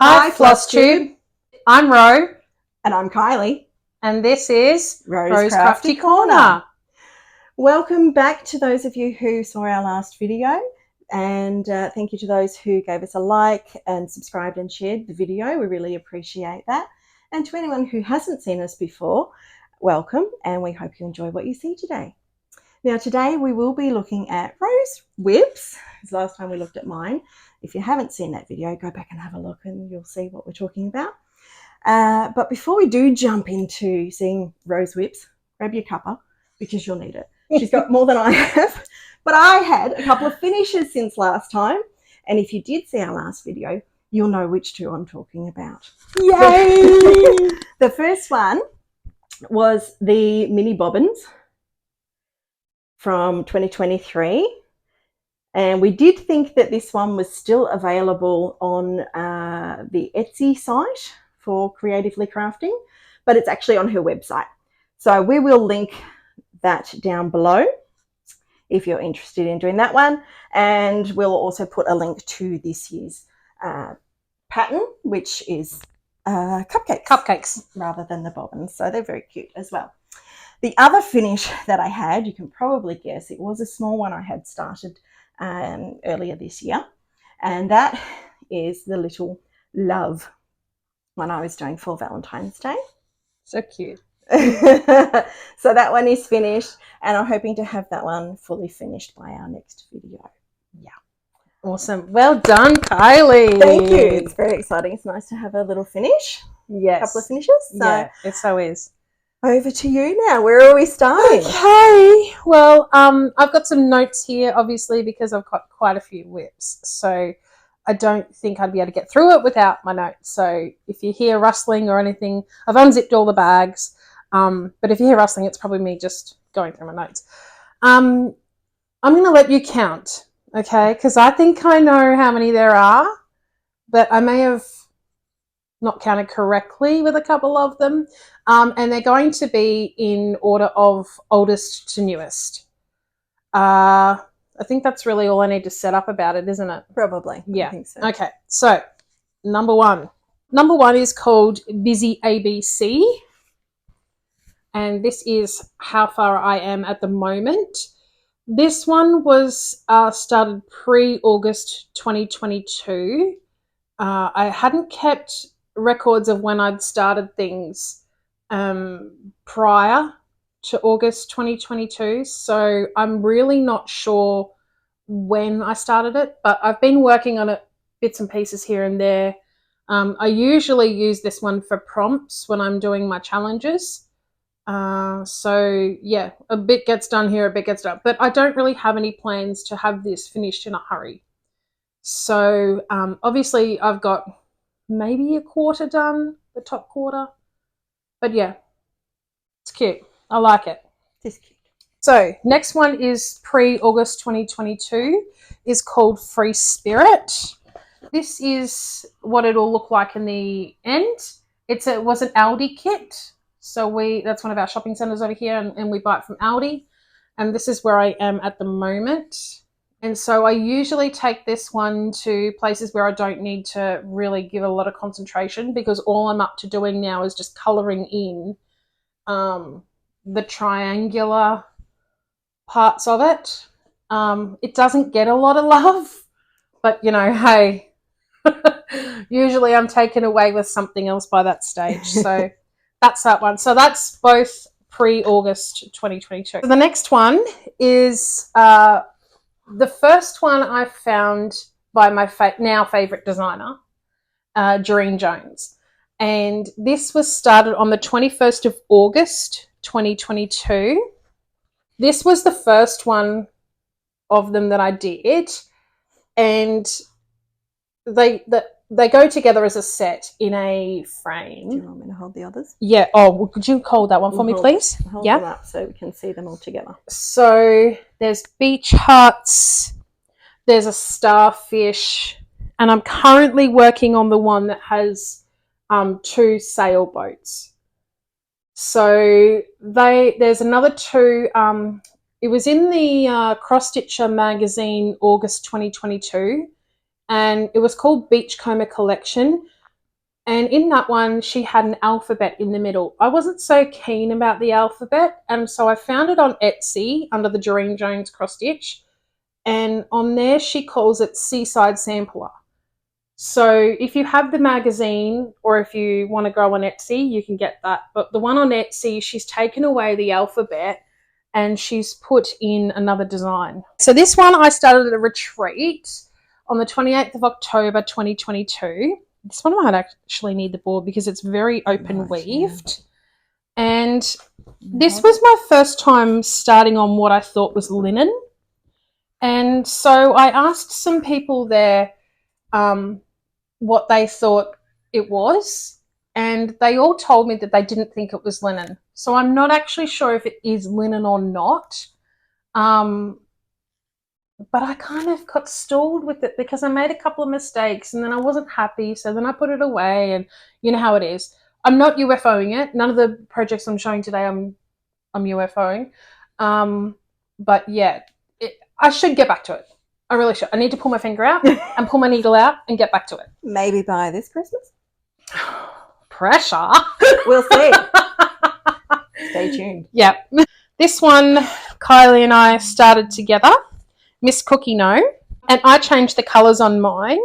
Hi Flosstube, I'm Ro. And I'm Kylie. And this is Ro's Crafty Corner. Welcome back to those of you who saw our last video. And thank you to those who gave us a like and subscribed and shared the video. We really appreciate that. And to anyone who hasn't seen us before, welcome. And we hope you enjoy what you see today. Now today we will be looking at Ro's WIPS. It's the last time we looked at mine. If you haven't seen that video, go back and have a look and you'll see what we're talking about. But before we do jump into seeing Ro's WIPS, grab your cuppa because you'll need it. She's got more than I have. But I had a couple of finishes since last time. And if you did see our last video, you'll know which two I'm talking about. Yay! The first one was the mini bobbins from 2023. And we did think that this one was still available on the Etsy site for creatively crafting, but it's actually on her website. So we will link that down below if you're interested in doing that one. And we'll also put a link to this year's pattern, which is cupcakes rather than the bobbins. So they're very cute as well. The other finish that I had, you can probably guess, it was a small one I had started earlier this year, and that is the little love one I was doing for Valentine's Day. So cute. So that one is finished, and I'm hoping to have that one fully finished by our next video. Yeah. Awesome. Well done, Kylie. Thank you. It's very exciting. It's nice to have a little finish. Yes. A couple of finishes. So yeah, it so is. Over to you now. Where are we starting? Okay. Well, I've got some notes here, obviously, because I've got quite a few WIPs. So I don't think I'd be able to get through it without my notes. So if you hear rustling or anything, I've unzipped all the bags. But if you hear rustling, it's probably me just going through my notes. I'm going to let you count, okay? Because I think I know how many there are, but I may have not counted correctly with a couple of them. And they're going to be in order of oldest to newest. I think that's really all I need to set up about it, isn't it? Probably. Yeah. I think so. Okay. So number one. Number one is called Busy ABC. And this is how far I am at the moment. This one was started pre-August 2022. I hadn't kept records of when I'd started things prior to August 2022, so I'm really not sure when I started it, but I've been working on it bits and pieces here and there. I usually use this one for prompts when I'm doing my challenges. So yeah, a bit gets done here, a bit gets done, but I don't really have any plans to have this finished in a hurry. So obviously I've got maybe a quarter done, the top quarter. But yeah, it's cute. I like it. It's cute. So next one is pre-August 2022, is called Free Spirit. This is what it'll look like in the end. It was an Aldi kit. So that's one of our shopping centres over here, and we buy it from Aldi. And this is where I am at the moment. And so I usually take this one to places where I don't need to really give a lot of concentration, because all I'm up to doing now is just colouring in the triangular parts of it. It doesn't get a lot of love, but you know, hey, usually I'm taken away with something else by that stage. So that's that one. So that's both pre-August 2022. So the next one is the first one I found by my now favourite designer, Durene Jones. And this was started on the 21st of August, 2022. This was the first one of them that I did. And they go together as a set in a frame. Do you want me to hold the others? Yeah. Oh, could you hold that one for me, please? Hold them up so we can see them all together. So there's beach huts, there's a starfish, and I'm currently working on the one that has 2 sailboats. So there's another 2. It was in the CrossStitcher magazine, August 2022. And it was called Beachcomber Collection. And in that one, she had an alphabet in the middle. I wasn't so keen about the alphabet, and so I found it on Etsy under the Durene Jones cross stitch. And on there, she calls it Seaside Sampler. So if you have the magazine, or if you want to go on Etsy, you can get that. But the one on Etsy, she's taken away the alphabet and she's put in another design. So this one I started at a retreat on the 28th of October 2022. This one I might actually need the board because it's very open weaved. Yeah. And this was my first time starting on what I thought was linen. And so I asked some people there what they thought it was, and they all told me that they didn't think it was linen. So I'm not actually sure if it is linen or not. But I kind of got stalled with it because I made a couple of mistakes and then I wasn't happy. So then I put it away, and you know how it is. I'm not UFOing it. None of the projects I'm showing today I'm UFOing. But yeah, I should get back to it. I really should. I need to pull my finger out and pull my needle out and get back to it. Maybe by this Christmas. Pressure. We'll see. Stay tuned. Yeah. This one, Kylie and I started together. Miss Cookie Gnome, and I changed the colours on mine.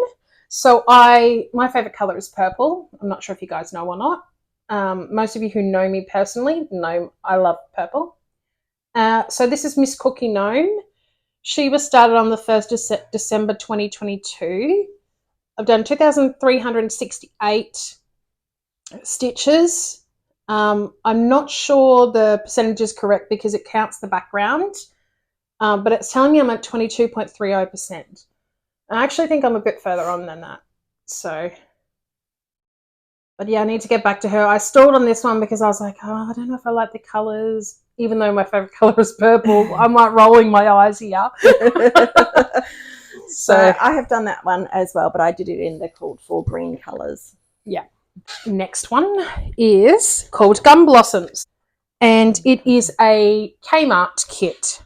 So my favourite colour is purple. I'm not sure if you guys know or not. Most of you who know me personally know I love purple. So this is Miss Cookie Gnome. She was started on the 1st of December 2022. I've done 2,368 stitches. I'm not sure the percentage is correct because it counts the background. But it's telling me I'm at 22.30%. I actually think I'm a bit further on than that. So, but yeah, I need to get back to her. I stalled on this one because I was like, oh, I don't know if I like the colours. Even though my favourite colour is purple, I'm like rolling my eyes here. So I have done that one as well, but I did it in the called for green colours. Yeah. Next one is called Gum Blossoms, and it is a Kmart kit.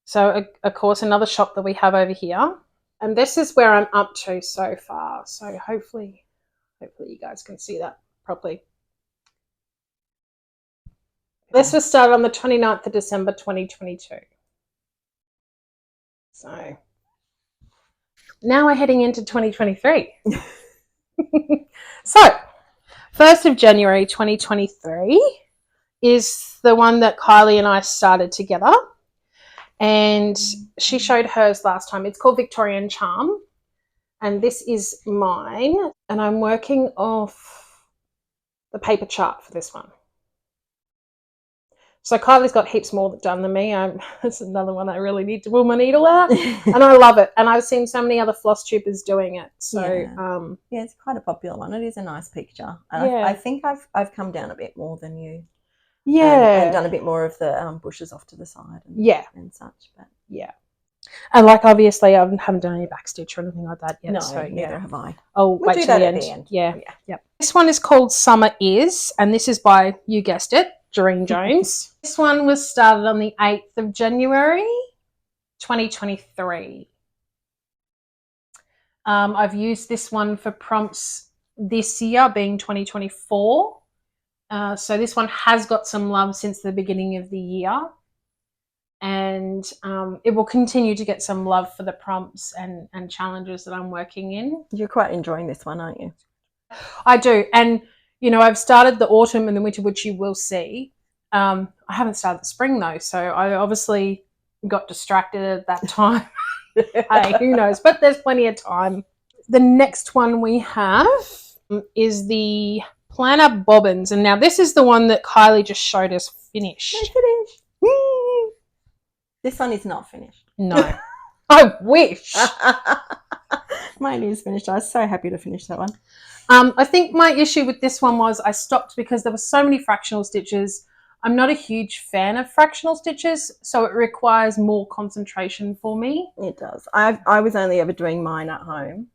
So, of course, another shop that we have over here. And this is where I'm up to so far. So hopefully you guys can see that properly. This was started on the 29th of December 2022. So now we're heading into 2023. So 1st of January 2023 is the one that Kylie and I started together. And she showed hers last time. It's called Victorian Charm. And this is mine. And I'm working off the paper chart for this one. So Kylie's got heaps more done than me. That's another one I really need to pull my needle out. And I love it. And I've seen so many other floss tubers doing it. So yeah, it's quite a popular one. It is a nice picture. And yeah. I think I've come down a bit more than you. Yeah. And done a bit more of the bushes off to the side and such. But yeah. And like obviously I haven't done any backstitch or anything like that yet. No, so neither have I. I'll wait till the end. Yeah. This one is called Summer Is, and this is by, you guessed it, Durene Jones. This one was started on the 8th of January 2023. I've used this one for prompts this year, being 2024. So this one has got some love since the beginning of the year, and it will continue to get some love for the prompts and challenges that I'm working in. You're quite enjoying this one, aren't you? I do. And, you know, I've started the autumn and the winter, which you will see. I haven't started the spring though, so I obviously got distracted at that time. Hey, who knows? But there's plenty of time. The next one we have is the Planner Bobbins, and now this is the one that Kylie just showed us finished. Finished. This one is not finished. No. I wish. Mine is finished. I was so happy to finish that one. I think my issue with this one was I stopped because there were so many fractional stitches. I'm not a huge fan of fractional stitches, so it requires more concentration for me. It does. I was only ever doing mine at home.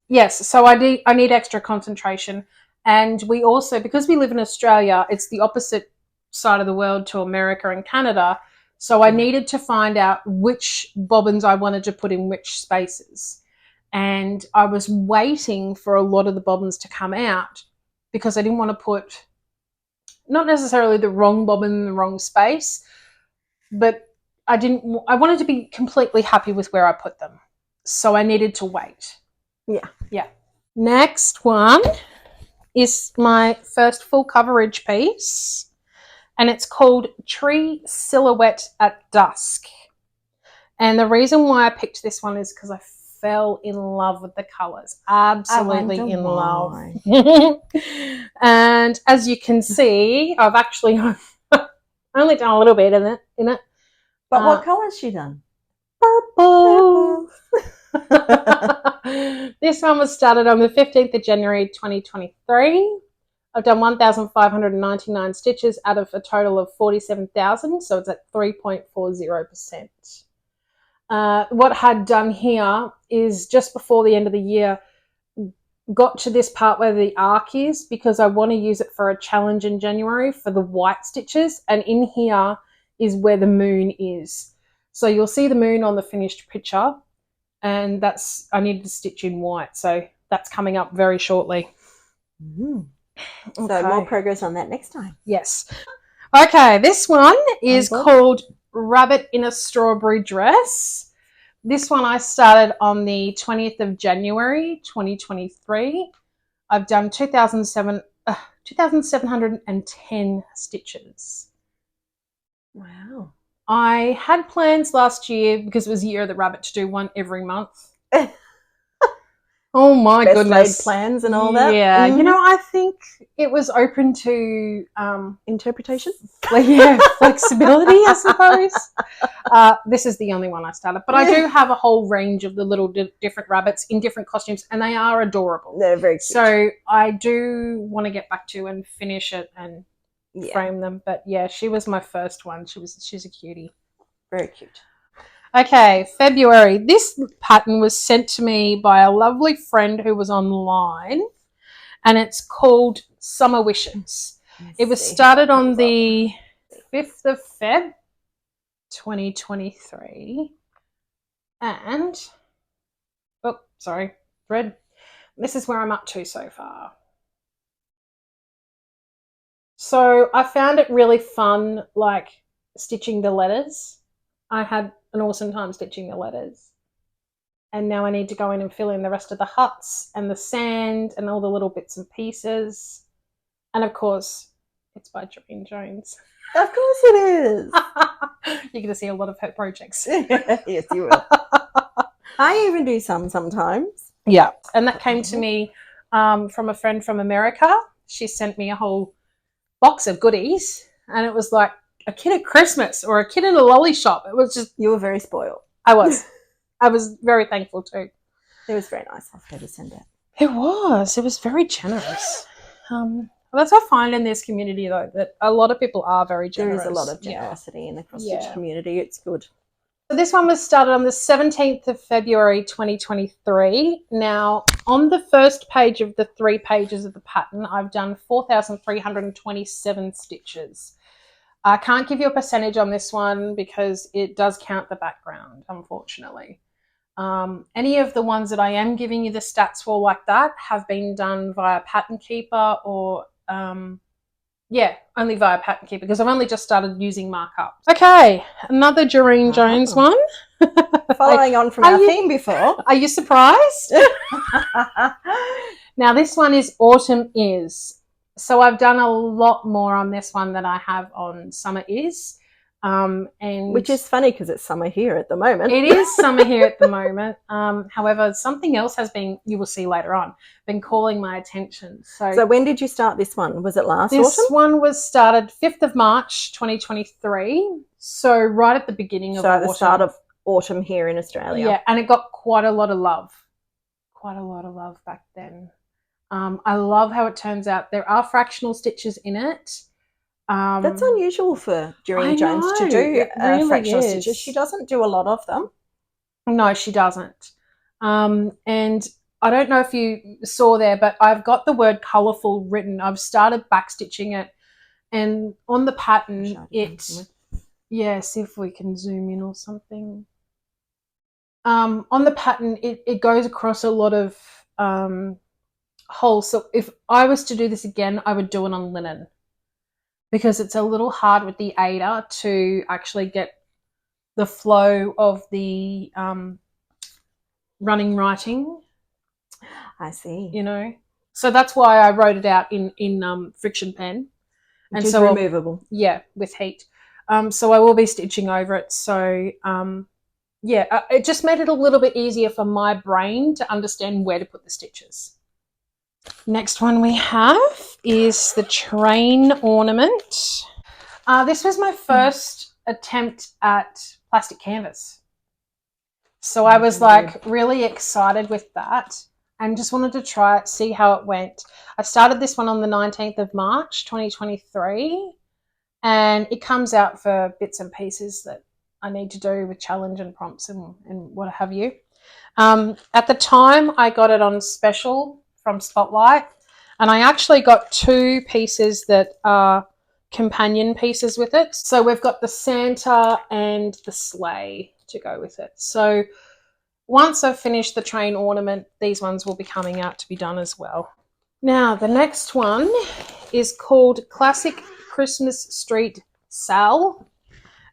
Yes, so I need extra concentration. And we also, because we live in Australia, it's the opposite side of the world to America and Canada. So I needed to find out which bobbins I wanted to put in which spaces. and I was waiting for a lot of the bobbins to come out because I didn't want to put not necessarily the wrong bobbin in the wrong space, but I wanted to be completely happy with where I put them. So I needed to wait. Yeah. Yeah. Next one is my first full coverage piece, and it's called Tree Silhouette at Dusk. And the reason why I picked this one is because I fell in love with the colours. Absolutely in love. And as you can see, I've actually only done a little bit in it. But what colour has she done? Purple. This one was started on the 15th of January 2023. I've done 1,599 stitches out of a total of 47,000, so it's at 3.40%. What I had done here is just before the end of the year, got to this part where the arc is because I want to use it for a challenge in January for the white stitches, and in here is where the moon is. So you'll see the moon on the finished picture, and I needed to stitch in white, so that's coming up very shortly. So more progress on that next time. Yes. Okay, this one is called Rabbit in a Strawberry Dress. This one I started on the 20th of January 2023. I've done 2,710 stitches. Wow. I had plans last year, because it was the year of the rabbit, to do one every month. Oh my Best goodness. laid plans and all that. Yeah. You know, I think it was open to interpretation. Yeah, flexibility, I suppose. This is the only one I started. But I do have a whole range of the little different rabbits in different costumes, and they are adorable. They're very cute. So I do want to get back to and finish it and frame them. But yeah, she was my first one. She's a cutie. Very cute. Okay, February. This pattern was sent to me by a lovely friend who was online, and it's called Summer Wishes. It was started on the 5th of Feb 2023, and thread. This is where I'm up to so far. So I found it really fun, like stitching the letters. I had an awesome time stitching the letters, and now I need to go in and fill in the rest of the huts and the sand and all the little bits and pieces. And of course, it's by Victorian Charm. Of course it is. You're going to see a lot of her projects. Yes, you will. I even do some sometimes. Yeah, and that came to me from a friend from America. She sent me a whole box of goodies, and it was like a kid at Christmas or a kid in a lolly shop. It was just... You were very spoiled. I was. I was very thankful too. It was very nice of her to send it. It was. It was very generous. That's what I find in this community, though, that a lot of people are very generous. There is a lot of generosity in the CrossStitch community. It's good. So this one was started on the 17th of February 2023. Now, on the first page of the 3 pages of the pattern, I've done 4,327 stitches. I can't give you a percentage on this one because it does count the background, unfortunately. Any of the ones that I am giving you the stats for like that have been done via Pattern Keeper or, only via Pattern Keeper because I've only just started using markups. Okay, another Durene Jones one. Following on from our theme before. Are you surprised? Now this one is Autumn Is. So I've done a lot more on this one than I have on Summer Is. And which is funny because it's summer here at the moment. It is summer here at the moment. However, something else has been, you will see later on, been calling my attention. So when did you start this one? Was it last autumn? This one was started 5th of March 2023. So right at the beginning of autumn. So the start of autumn here in Australia. Yeah, and it got quite a lot of love. Quite a lot of love back then. I love how it turns out. There are fractional stitches in it. That's unusual for Durene Jones to do really fractional stitches. She doesn't do a lot of them. No, she doesn't. And I don't know if you saw there, but I've got the word colourful written. I've started backstitching it, and on the pattern, see if we can zoom in or something. on the pattern, it goes across a lot of holes. So if I was to do this again, I would do it on linen because it's a little hard with the Ada to actually get the flow of the running writing. I see. You know, so that's why I wrote it out in friction pen, Which is removable. Yeah, with heat. So I will be stitching over it. So yeah, it just made it a little bit easier for my brain to understand where to put the stitches. Next one we have is the train ornament. This was my first attempt at plastic canvas. So I was like really excited with that and just wanted to try it, see how it went. I started this one on the 19th of March, 2023, and it comes out for bits and pieces that I need to do with challenge and prompts and what have you. At the time, I got it on special from Spotlight, and I actually got 2 pieces that are companion pieces with it. So we've got the Santa and the Sleigh to go with it. So once I've finished the train ornament, these ones will be coming out to be done as well. Now, the next one is called Classic Christmas Street Sal.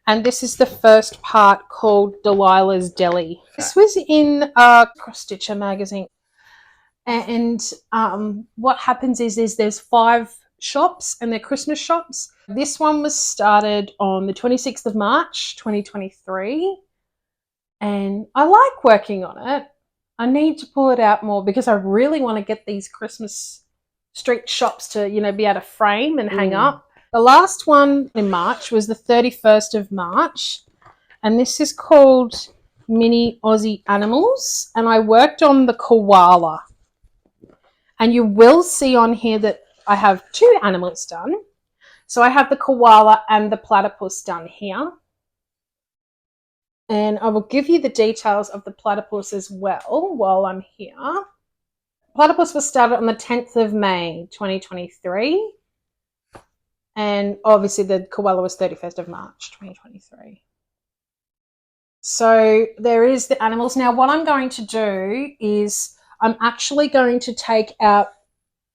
And this is the first part called Delilahs Deli. This was in CrossStitcher magazine. And what happens is there's 5 shops and they're Christmas shops. This one was started on the 26th of March, 2023. And I like working on it. I need to pull it out more because I really want to get these Christmas street shops to, you know, be able to frame and hang up. The last one in March was the 31st of March, and this is called Mini Aussie Animals, and I worked on the koala. And you will see on here that I have 2 animals done. So I have the koala and the platypus done here. And I will give you the details of the platypus as well while I'm here. Platypus was started on the 10th of May, 2023. And obviously the koala was 31st of March, 2023. So there is the animals. Now what I'm going to do is I'm actually going to take out,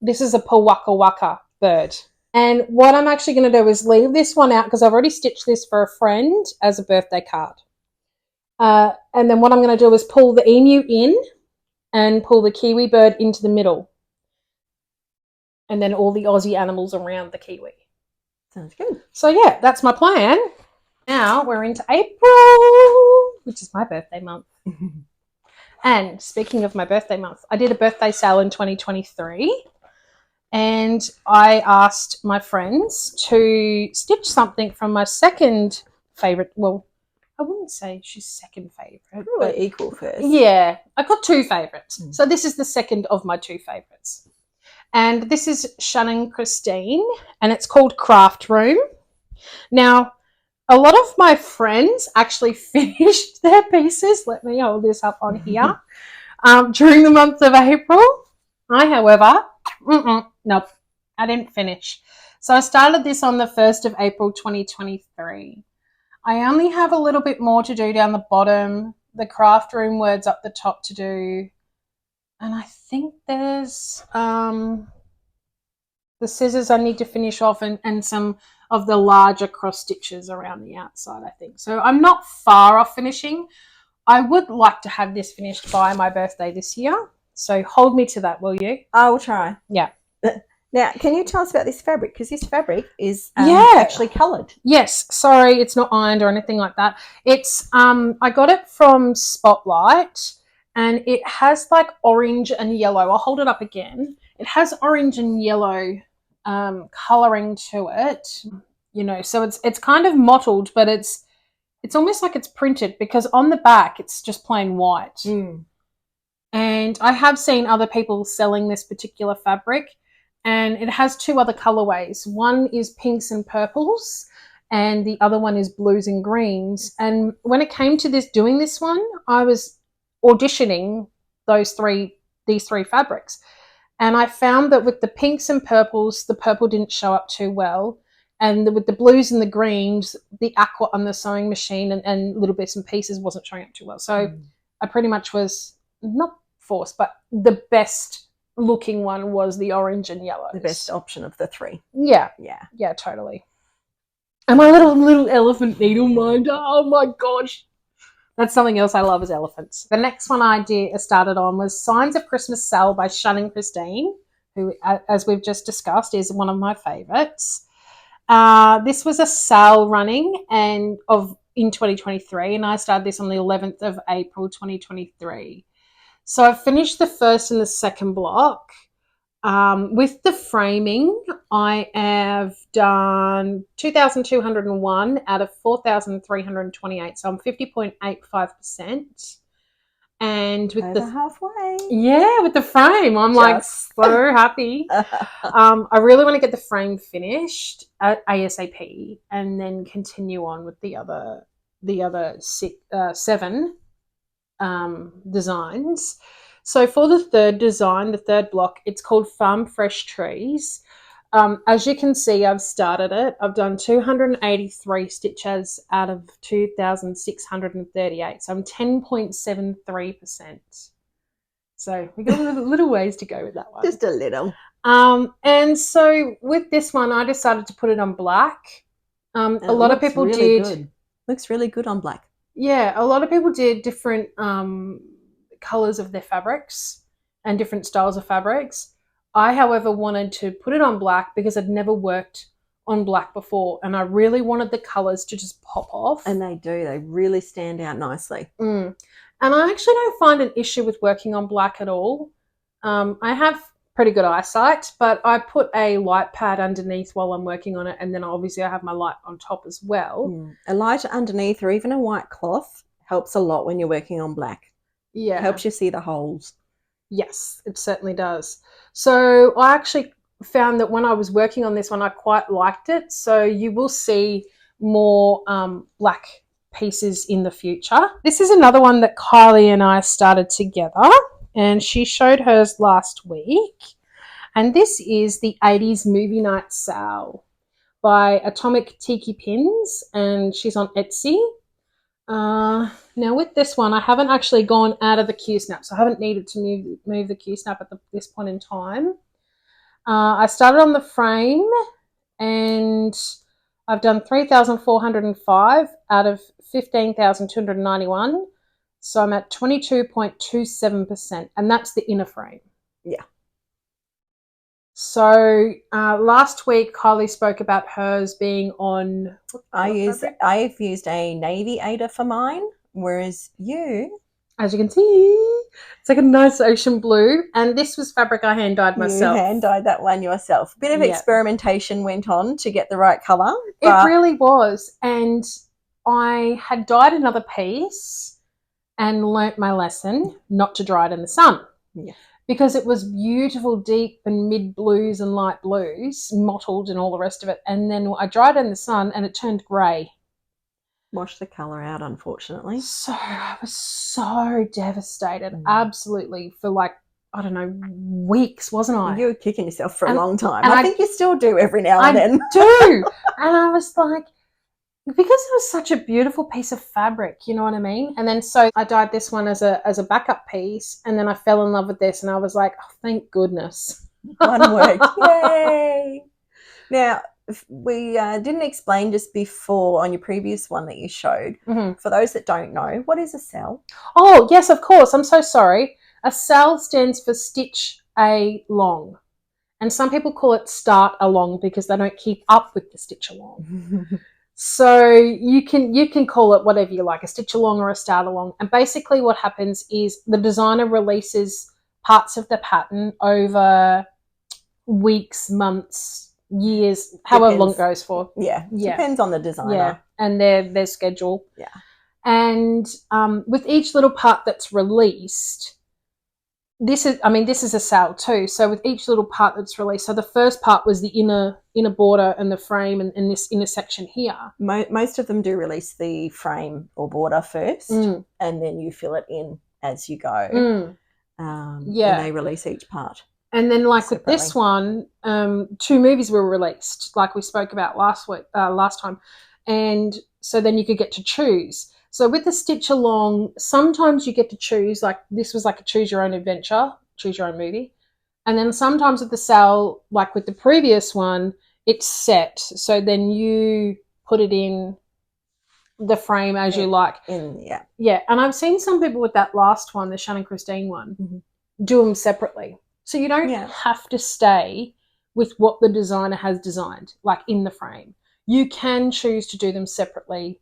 this is a Waka Waka bird. And what I'm actually going to do is leave this one out because I've already stitched this for a friend as a birthday card. And then what I'm going to do is pull the emu in and pull the kiwi bird into the middle. And then all the Aussie animals around the kiwi. Sounds good. So yeah, that's my plan. Now we're into April, which is my birthday month. And speaking of my birthday month, I did a birthday sale in 2023 and I asked my friends to stitch something from my second favourite. Well, I wouldn't say she's second favourite. Probably equal first. Yeah, I got 2 favourites. So this is the second of my 2 favourites. And this is Shannon Christine, and it's called Craft Room. Now, a lot of my friends actually finished their pieces. Let me hold this up on here. During the month of April. I, however, nope, I didn't finish. So I started this on the 1st of April, 2023. I only have a little bit more to do down the bottom, the craft room words up the top to do. And I think there's the scissors I need to finish off and some of the larger cross stitches around the outside, I think. So I'm not far off finishing. I would like to have this finished by my birthday this year. So hold me to that, will you? I will try. Yeah. Now, can you tell us about this fabric? Because this fabric is actually coloured. Yes. Sorry, it's not ironed or anything like that. It's I got it from Spotlight. And it has like orange and yellow. I'll hold it up again. It has orange and yellow colouring to it, you know. So it's kind of mottled, but it's almost like it's printed because on the back it's just plain white. And I have seen other people selling this particular fabric, and it has 2 other colourways. One is pinks and purples, and the other one is blues and greens. And when it came to doing this one, I was auditioning these 3 fabrics, and I found that with the pinks and purples, the purple didn't show up too well, and with the blues and the greens, the aqua on the sewing machine and little bits and pieces wasn't showing up too well. So I pretty much was not forced, but the best looking one was the orange and yellow. The best option of the three. Yeah. Yeah. Yeah, totally. And my little elephant needle minder. Oh my gosh. That's something else I love is elephants. The next one I started on was Signs of Christmas Sale by Shannon Christine, who, as we've just discussed, is one of my favourites. This was a sale running in 2023, and I started this on the 11th of April 2023. So I finished the first and the second block. With the framing, I have done 2,201 out of 4,328, so I'm 50.85%. And with over halfway. Yeah, with the frame, I'm like so happy. I really want to get the frame finished at ASAP, and then continue on with the other 7 designs. So for the third design, the third block, it's called Farm Fresh Trees. As you can see, I've started it. I've done 283 stitches out of 2,638. So I'm 10.73%. So we've got a little ways to go with that one. Just a little. And so with this one, I decided to put it on black. A lot of people really good. Looks really good on black. Yeah, a lot of people did different colours of their fabrics and different styles of fabrics. I, however, wanted to put it on black because I'd never worked on black before, and I really wanted the colours to just pop off. And they do. They really stand out nicely. And I actually don't find an issue with working on black at all. I have pretty good eyesight, but I put a light pad underneath while I'm working on it, and then obviously I have my light on top as well. A light underneath or even a white cloth helps a lot when you're working on black. Yeah. It helps you see the holes. Yes, it certainly does. So I actually found that when I was working on this one, I quite liked it. So you will see more black pieces in the future. This is another one that Kylie and I started together, and she showed hers last week. And this is the 80s Movie Night Sale by Atomic Tiki Pins, and she's on Etsy. Now with this one, I haven't actually gone out of the Q-snap, so I haven't needed to move the Q-snap at this point in time. I started on the frame, and I've done 3,405 out of 15,291, so I'm at 22.27%, and that's the inner frame. Yeah. So last week, Kylie spoke about hers being on... I've used a navy Ada for mine, whereas you... As you can see, it's like a nice ocean blue. And this was fabric I hand-dyed myself. You hand-dyed that one yourself. A bit of experimentation went on to get the right colour. It really was. And I had dyed another piece and learnt my lesson not to dry it in the sun. Yeah. Because it was beautiful, deep and mid-blues and light blues, mottled and all the rest of it. And then I dried it in the sun and it turned grey. Washed the colour out, unfortunately. So I was so devastated, absolutely, for like, I don't know, weeks, wasn't I? You were kicking yourself for a long time. And I think you still do every now and then. I do. And I was like, because it was such a beautiful piece of fabric, you know what I mean? And then so I dyed this one as a backup piece, and then I fell in love with this, and I was like, oh, thank goodness. One word. Yay. Now, we didn't explain just before on your previous one that you showed. For those that don't know, what is a SAL? Oh, yes, of course. I'm so sorry. A SAL stands for Stitch A Long. And some people call it Start Along because they don't keep up with the Stitch Along. So you can call it whatever you like, a stitch along or a start along. And basically what happens is the designer releases parts of the pattern over weeks, months, years, however long it goes for. Yeah. Depends on the designer. Yeah, and their schedule. Yeah. And with each little part that's released, this is a sale too. So with each little part that's released, so the first part was the inner border and the frame and this inner section here. Most of them do release the frame or border first, and then you fill it in as you go. And they release each part. And then like separately. With this one, 2 movies were released, like we spoke about last time. And so then you could get to choose. So with the stitch along, sometimes you get to choose, like this was like a choose your own adventure, choose your own movie. And then sometimes with the sale, like with the previous one, it's set. So then you put it in the frame as you like. Yeah. And I've seen some people with that last one, the Shannon Christine one, do them separately. So you don't have to stay with what the designer has designed, like in the frame. You can choose to do them separately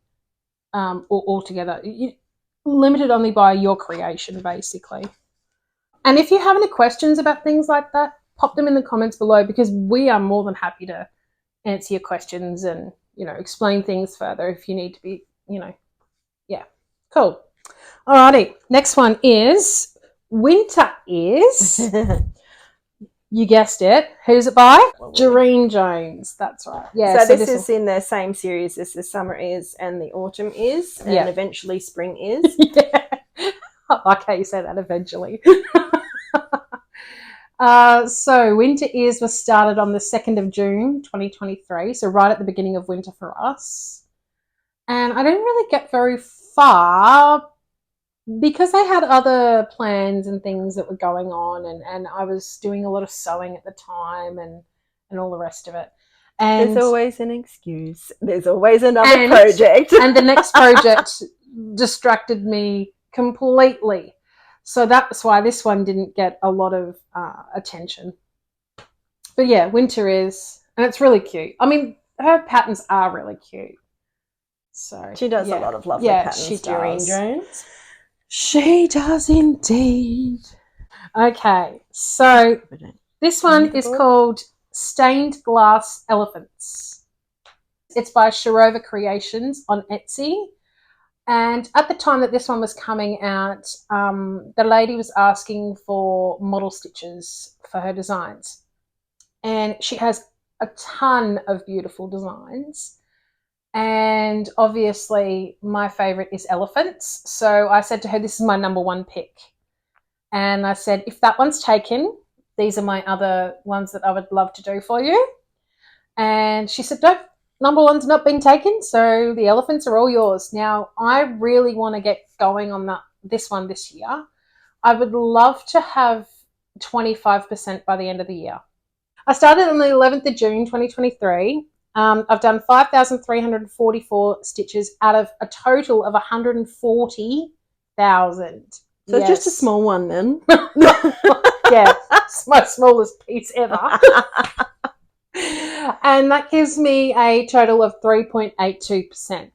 or all together. Limited only by your creation, basically. And if you have any questions about things like that, pop them in the comments below, because we are more than happy to answer your questions and, you know, explain things further if you need to be, you know, yeah. Cool. Alrighty. Next one is Winter is, you guessed it. Who's it by? Durene Jones. That's right. Yeah. So this is in the same series as the summer is and the autumn is, and eventually spring is. Yeah. I like how you say that, eventually. So Winter is was started on the 2nd of June 2023, so right at the beginning of winter for us. And I didn't really get very far because I had other plans and things that were going on, and I was doing a lot of sewing at the time and all the rest of it. And there's always an excuse. There's always another project. And the next project distracted me completely. So that's why this one didn't get a lot of attention. But yeah, Winter is, and it's really cute. I mean, her patterns are really cute. So she does a lot of lovely patterns. She does. Jones. She does indeed. Okay, so this one is called Stained Glass Elephants. It's by Sherova Creations on Etsy. And at the time that this one was coming out, the lady was asking for model stitches for her designs. And she has a ton of beautiful designs. And obviously my favourite is elephants. So I said to her, this is my #1 pick. And I said, if that one's taken, these are my other ones that I would love to do for you. And she said, no, #1's not been taken, so the elephants are all yours. Now, I really want to get going on this one this year. I would love to have 25% by the end of the year. I started on the 11th of June 2023. I've done 5,344 stitches out of a total of 140,000. So it's just a small one then. Yeah, it's my smallest piece ever. And that gives me a total of 3.82%.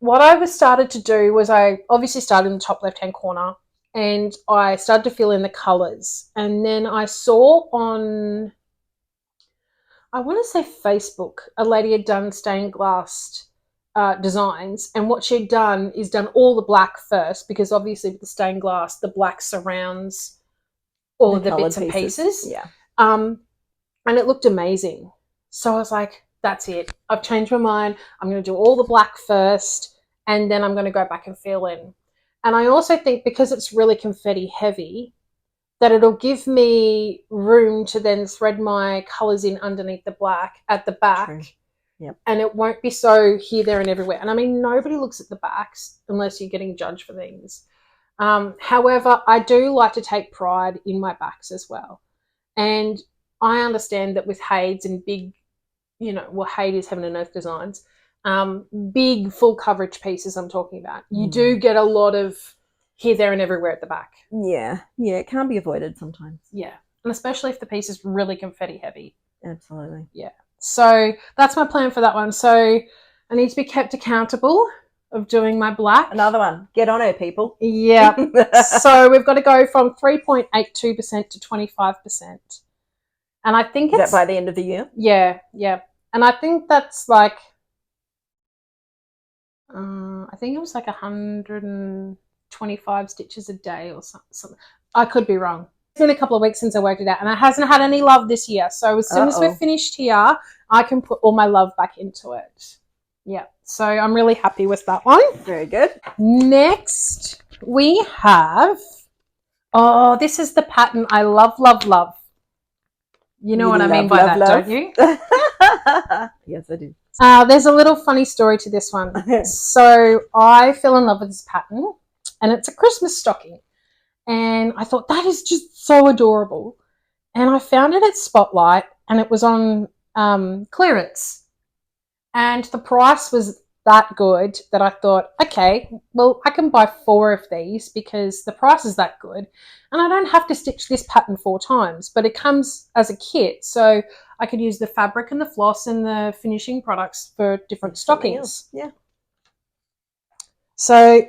What I started to do was I obviously started in the top left-hand corner, and I started to fill in the colours. And then I saw on, I want to say Facebook, a lady had done stained glass designs, and what she'd done is done all the black first, because obviously with the stained glass, the black surrounds all of the bits and pieces. Yeah. And it looked amazing. So I was like, that's it. I've changed my mind. I'm going to do all the black first, and then I'm going to go back and fill in. And I also think because it's really confetti heavy, that it'll give me room to then thread my colours in underneath the black at the back. True. Yep. And it won't be so here, there, and everywhere. And I mean, nobody looks at the backs unless you're getting judged for things. However, I do like to take pride in my backs as well. And I understand that with Hades and big, you know, well, Hades Heaven and Earth designs, big full coverage pieces I'm talking about, you do get a lot of here, there, and everywhere at the back. Yeah. Yeah, it can't be avoided sometimes. Yeah. And especially if the piece is really confetti heavy. Absolutely. Yeah. So that's my plan for that one. So I need to be kept accountable of doing my black. Another one. Get on it, people. Yeah. So we've got to go from 3.82% to 25%. And I think it's... Is that by the end of the year? Yeah, yeah. And I think that's like... I think it was like 125 stitches a day or something. I could be wrong. It's been a couple of weeks since I worked it out, and it hasn't had any love this year. So as soon as we're finished here, I can put all my love back into it. Yeah. So I'm really happy with that one. Very good. Next, we have... Oh, this is the pattern I love, love, love. You know what I mean by that, don't you? Yes, I do. There's a little funny story to this one. So I fell in love with this pattern, and it's a Christmas stocking. And I thought, that is just so adorable. And I found it at Spotlight, and it was on clearance. And the price was that good that I thought, okay, well, I can buy 4 of these because the price is that good. And I don't have to stitch this pattern 4 times, but it comes as a kit. So I could use the fabric and the floss and the finishing products for different stockings. Yeah. So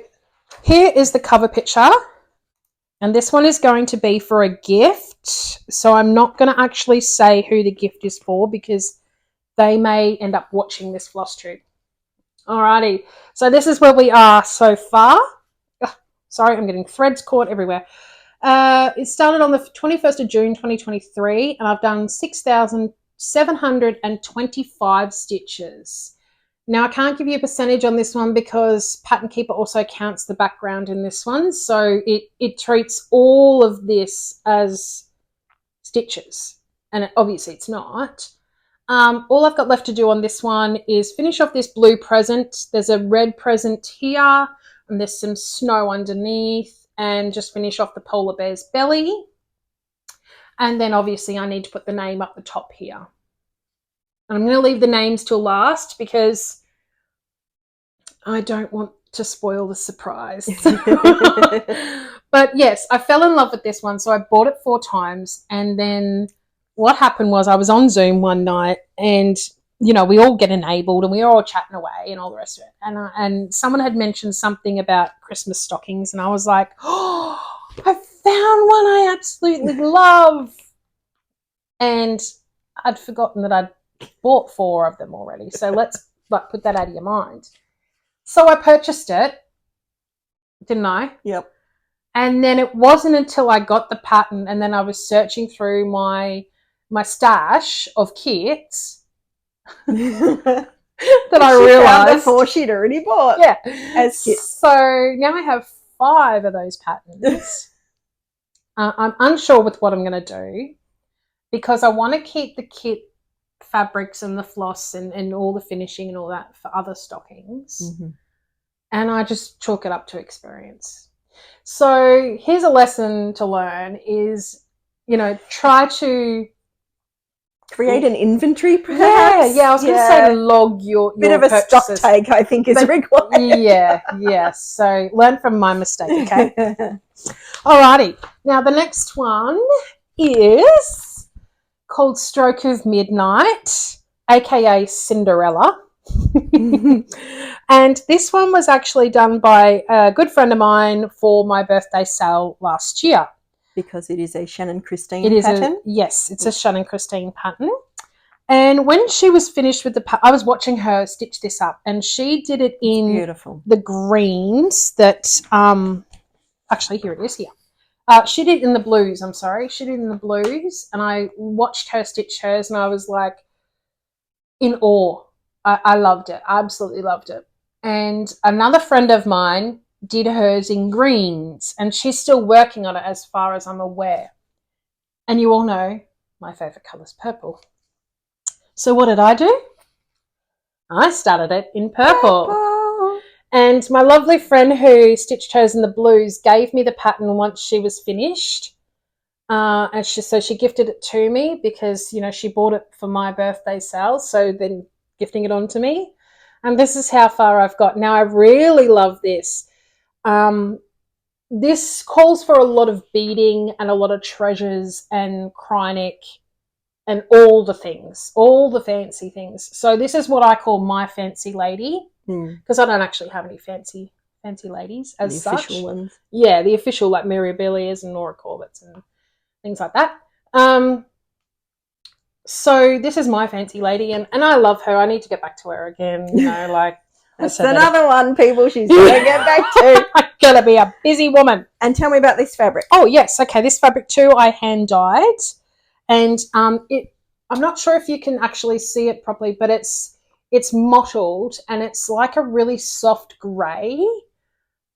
here is the cover picture. And this one is going to be for a gift. So I'm not going to actually say who the gift is for because they may end up watching this Flosstube. Alrighty. So this is where we are so far. Ugh, sorry, I'm getting threads caught everywhere. It started on the 21st of June 2023, and I've done 6,725 stitches. Now, I can't give you a percentage on this one because Pattern Keeper also counts the background in this one. So it treats all of this as stitches, and obviously it's not. All I've got left to do on this one is finish off this blue present. There's a red present here, and there's some snow underneath, and just finish off the polar bear's belly. And then obviously I need to put the name up the top here. And I'm going to leave the names till last because I don't want to spoil the surprise. But yes, I fell in love with this one. So I bought it 4 times. And then what happened was I was on Zoom one night and, you know, we all get enabled and we were all chatting away and all the rest of it. And someone had mentioned something about Christmas stockings. And I was like, oh, I found one I absolutely love. And I'd forgotten that I'd bought 4 of them already. So let's put that out of your mind. So I purchased it, didn't I? Yep. And then it wasn't until I got the pattern and then I was searching through my stash of kits that I realised before she'd already bought. Yeah. As kits. So now I have 5 of those patterns. I'm unsure with what I'm going to do because I want to keep the kit fabrics and the floss and all the finishing and all that for other stockings. Mm-hmm. And I just chalk it up to experience. So here's a lesson to learn is, you know, try to create an inventory perhaps. Yeah, I was going to say log your bit of purchases. A stock take I think is required. Yeah. So learn from my mistake, okay? Alrighty. Now the next one is called Stroke of Midnight, aka Cinderella. And this one was actually done by a good friend of mine for my birthday sale last year. Because it is a Shannon Christine pattern? Yes, it's a Shannon Christine pattern. And when she was finished with the pattern, I was watching her stitch this up, and she did it in the greens that, actually here it is here. She did it in the blues, I'm sorry. She did it in the blues, and I watched her stitch hers, and I was like in awe. I loved it. I absolutely loved it. And another friend of mine did hers in greens, and she's still working on it as far as I'm aware. And you all know my favourite colour is purple. So what did I do? I started it in purple. And my lovely friend who stitched hers in the blues gave me the pattern once she was finished. And so she gifted it to me because, you know, she bought it for my birthday sale. So then gifting it on to me. And this is how far I've got. Now, I really love this. This calls for a lot of beading and a lot of treasures and Krynic and all the things, all the fancy things. So this is what I call my fancy lady because I don't actually have any fancy ladies as such. The official ones. Yeah, the official like Maria Diaz and Nora Corbett's and things like that. So this is my fancy lady and I love her. I need to get back to her again, you know, like that's another one, people, she's going to get back to. I'm going to be a busy woman. And tell me about this fabric. Oh, yes. Okay, this fabric too I hand-dyed. And I'm not sure if you can actually see it properly, but it's mottled and it's like a really soft grey.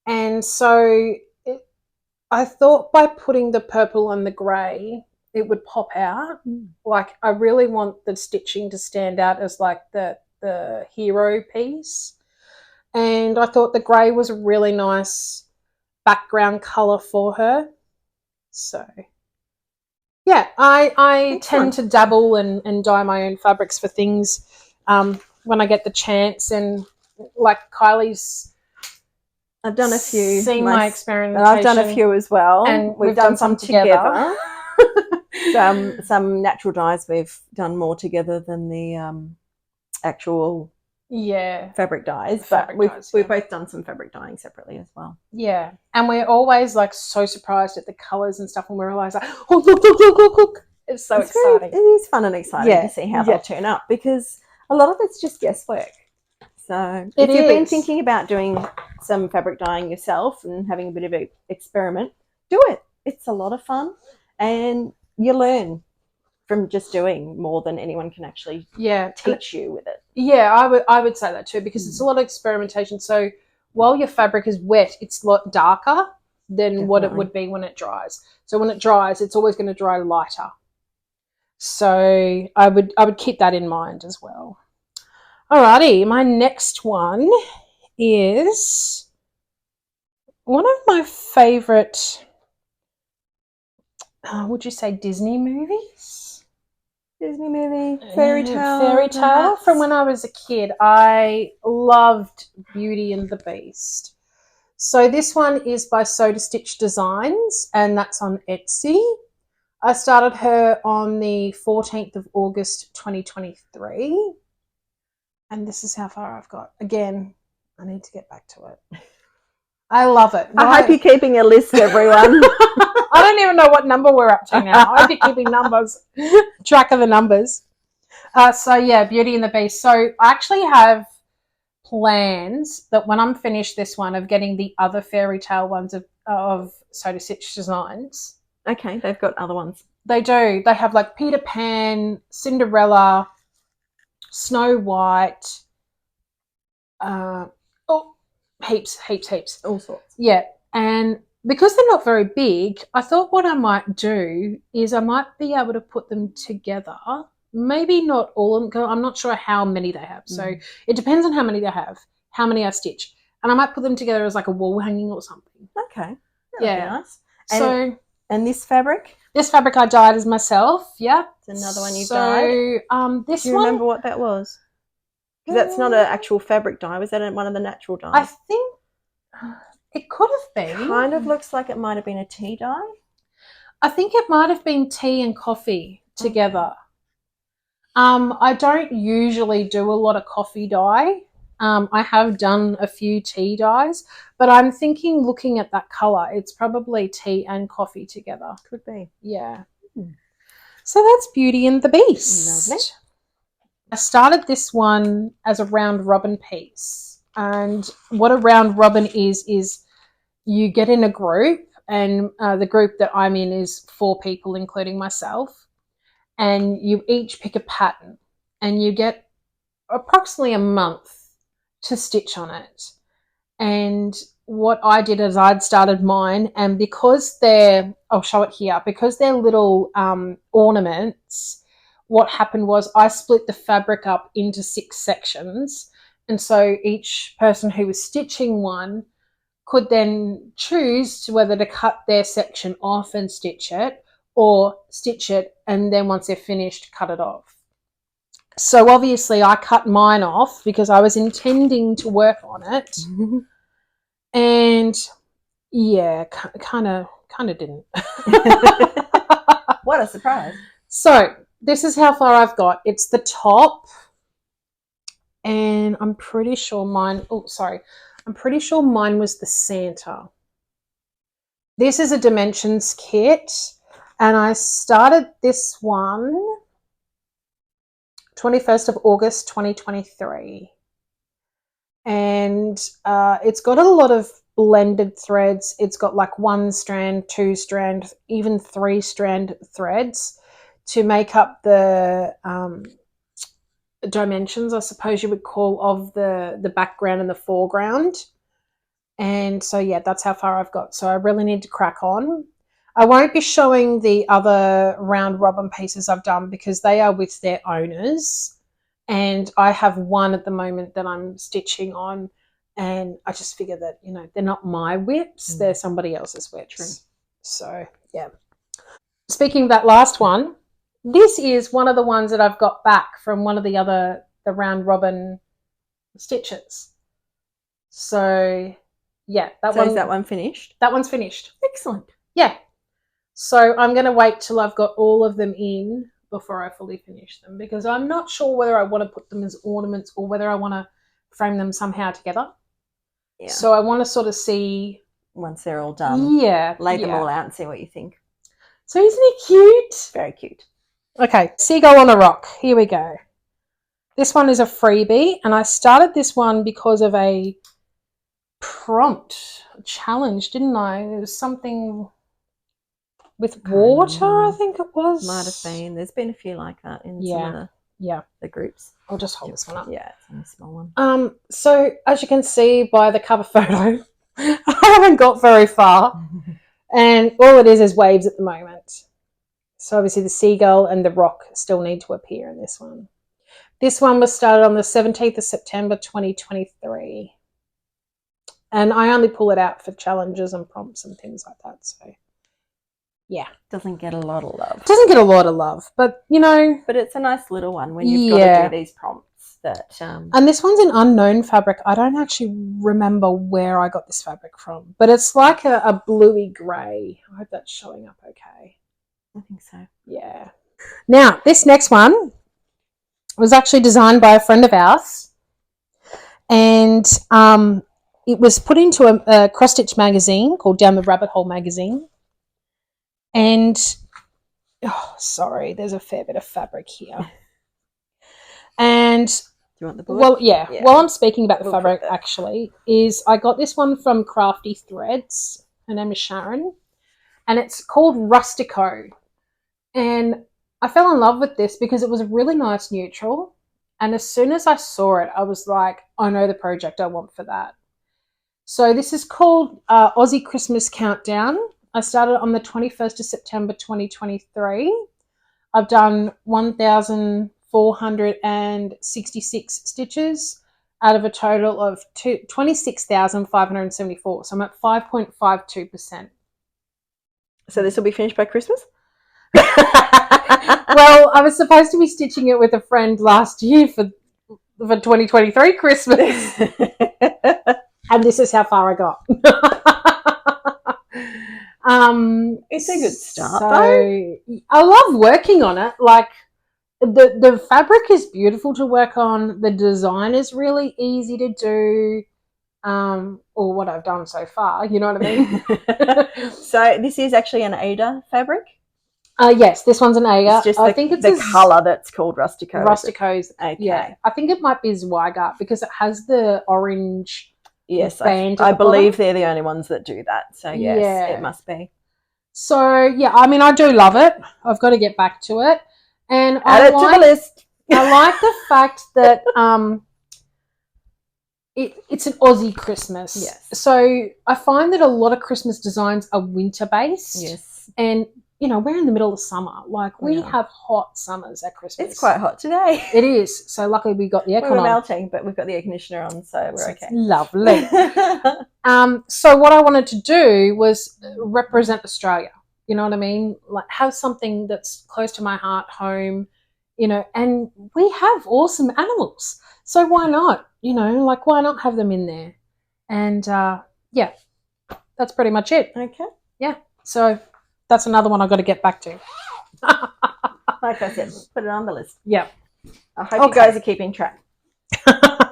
And so I thought by putting the purple and the grey, it would pop out. Like I really want the stitching to stand out as like the hero piece. And I thought the grey was a really nice background colour for her. So yeah, I tend to dabble and dye my own fabrics for things when I get the chance. And like Kylie's, I've done a few. Seen my experimentation. I've done a few as well. And we've done some together. some natural dyes we've done more together than the actual fabric dyes. But we've both done some fabric dyeing separately as well. Yeah. And we're always like so surprised at the colours and stuff when we realise like, oh, look. It's so exciting. It is fun and exciting to see how they'll turn up, because a lot of it's just guesswork. So if you've been thinking about doing some fabric dyeing yourself and having a bit of an experiment, do it. It's a lot of fun, and you learn from just doing more than anyone can actually teach you with it. Yeah, I would say that too, because it's a lot of experimentation. So while your fabric is wet, it's a lot darker than what it would be when it dries. So when it dries, it's always going to dry lighter. So I would keep that in mind as well. Alrighty, my next one is one of my favourite, would you say Disney movies? Disney movie, fairy tale. Fairy tale. From when I was a kid, I loved Beauty and the Beast. So this one is by Sodastitch Designs, and that's on Etsy. I started her on the 14th of August 2023. And this is how far I've got. Again, I need to get back to it. I love it. I hope you're keeping a list, everyone. I don't even know what number we're up to now. I hope you're keeping track of the numbers. So yeah, Beauty and the Beast. So I actually have plans that when I'm finished this one of getting the other fairy tale ones of Sodastitch Designs. Okay, they've got other ones. They do. They have like Peter Pan, Cinderella, Snow White, heaps. All sorts. Yeah, and because they're not very big, I thought what I might do is I might be able to put them together. Maybe not all of them. I'm not sure how many they have. So it depends on how many they have, how many I stitch. And I might put them together as like a wall hanging or something. Okay. That'd be nice. And this fabric? This fabric I dyed as myself, yeah. It's another one you've dyed. This Do you remember what that was? Because that's not an actual fabric dye. Was that one of the natural dyes? I think it could have been. Kind of looks like it might have been a tea dye. I think it might have been tea and coffee together. I don't usually do a lot of coffee dye. I have done a few tea dyes, but I'm thinking, looking at that colour, it's probably tea and coffee together. Could be. Yeah. So that's Beauty and the Beast. Lovely. I started this one as a round robin piece. And what a round robin is you get in a group, and the group that I'm in is 4 people, including myself. And you each pick a pattern, and you get approximately a month to stitch on it. And what I did is I'd started mine, and because I'll show it here, because they're little ornaments, what happened was I split the fabric up into 6 sections, and so each person who was stitching one could then choose whether to cut their section off and stitch it, or stitch it and then once they're finished, cut it off. So obviously I cut mine off because I was intending to work on it. And yeah, kind of didn't. What a surprise. So this is how far I've got. It's the top, and I'm pretty sure mine was the Santa. This is a dimensions kit, and I started this one 21st of August 2023. And it's got a lot of blended threads. It's got like 1 strand, 2 strand, even 3 strand threads to make up the dimensions, I suppose you would call, of the background and the foreground. And so yeah, that's how far I've got. So I really need to crack on. I won't be showing the other round robin pieces I've done because they are with their owners, and I have one at the moment that I'm stitching on, and I just figure that, you know, they're not my WIPs, they're somebody else's WIPs. True. So, yeah. Speaking of that last one, this is one of the ones that I've got back from one of the round robin stitches. So, yeah. Is that one finished? That one's finished. Excellent. Yeah. So I'm going to wait till I've got all of them in before I fully finish them, because I'm not sure whether I want to put them as ornaments or whether I want to frame them somehow together. Yeah. So I want to sort of see. Once they're all done. Yeah. Lay them all out and see what you think. So isn't he cute? Very cute. Okay. Seagull on a rock. Here we go. This one is a freebie, and I started this one because of a prompt challenge, didn't I? It was something with water, I think it was. Might have been. There's been a few like that in some of the groups. I'll just hold this one up. Yeah, it's a small one. So as you can see by the cover photo, I haven't got very far, and all it is waves at the moment. So obviously the seagull and the rock still need to appear in this one. This one was started on the 17th of September 2023. And I only pull it out for challenges and prompts and things like that. So, yeah. Doesn't get a lot of love. Doesn't get a lot of love. But, you know. But it's a nice little one when you've got to do these prompts. And this one's an unknown fabric. I don't actually remember where I got this fabric from. But it's like a bluey grey. I hope that's showing up okay. I think so. Yeah. Now, this next one was actually designed by a friend of ours. And it was put into a cross-stitch magazine called Down the Rabbit Hole magazine. And, oh, sorry, there's a fair bit of fabric here. And, do you want the board? Well, yeah. While I'm speaking about the fabric, actually, is I got this one from Crafty Threads. Her name is Sharon. And it's called Rustico. And I fell in love with this because it was a really nice neutral. And as soon as I saw it, I was like, I know the project I want for that. So this is called Aussie Christmas Countdown. I started on the 21st of September 2023. I've done 1,466 stitches out of a total of 26,574. So I'm at 5.52%. So this will be finished by Christmas? Well, I was supposed to be stitching it with a friend last year for 2023 Christmas. And this is how far I got. It's a good start, so though. I love working on it. Like, the fabric is beautiful to work on. The design is really easy to do. Or what I've done so far, you know what I mean? So this is actually an Ada fabric? Yes, this one's an Ada. It's just I think it's the colour that's called Rustico. Rustico's. Okay. Yeah, I think it might be Zweigart because it has the orange. Yes, band I believe they're the only ones that do that. So yes, it must be. So yeah, I mean, I do love it. I've got to get back to it, and add it to the list. I like the fact that it's an Aussie Christmas. Yes. So I find that a lot of Christmas designs are winter based. Yes. And you know, we're in the middle of summer. Like, we have hot summers at Christmas. It's quite hot today. It is. So luckily we got the aircon on. We were melting, but we've got the air conditioner on, so we're okay. Lovely. So what I wanted to do was represent Australia. You know what I mean? Like, have something that's close to my heart, home, you know, and we have awesome animals. So why not? You know, like, why not have them in there? And, yeah, that's pretty much it. Okay. Yeah. So that's another one I've got to get back to. Like I said, put it on the list. Yeah. I hope you guys are keeping track.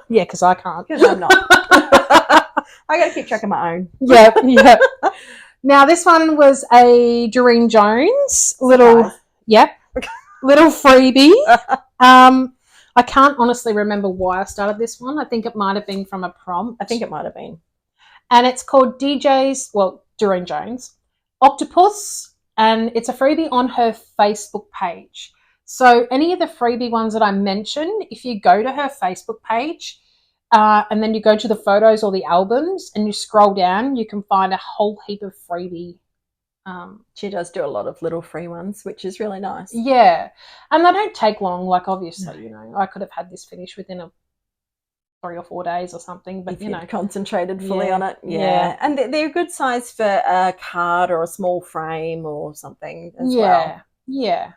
Yeah, because I can't. Because I'm not. I got to keep track of my own. Yeah, yeah. Now, this one was a Durene Jones little freebie. I can't honestly remember why I started this one. I think it might have been from a prompt. I think it might have been. And it's called DJs, well, Durene Jones, Octopus, and it's a freebie on her Facebook page. So any of the freebie ones that I mentioned, if you go to her Facebook page and then you go to the photos or the albums and you scroll down, you can find a whole heap of freebie She does do a lot of little free ones, which is really nice. Yeah, and they don't take long. Like, obviously, you know, I could have had this finished within 3 or 4 days or something, but if you know, concentrated fully on it. Yeah. And they're a good size for a card or a small frame or something as well. Yeah.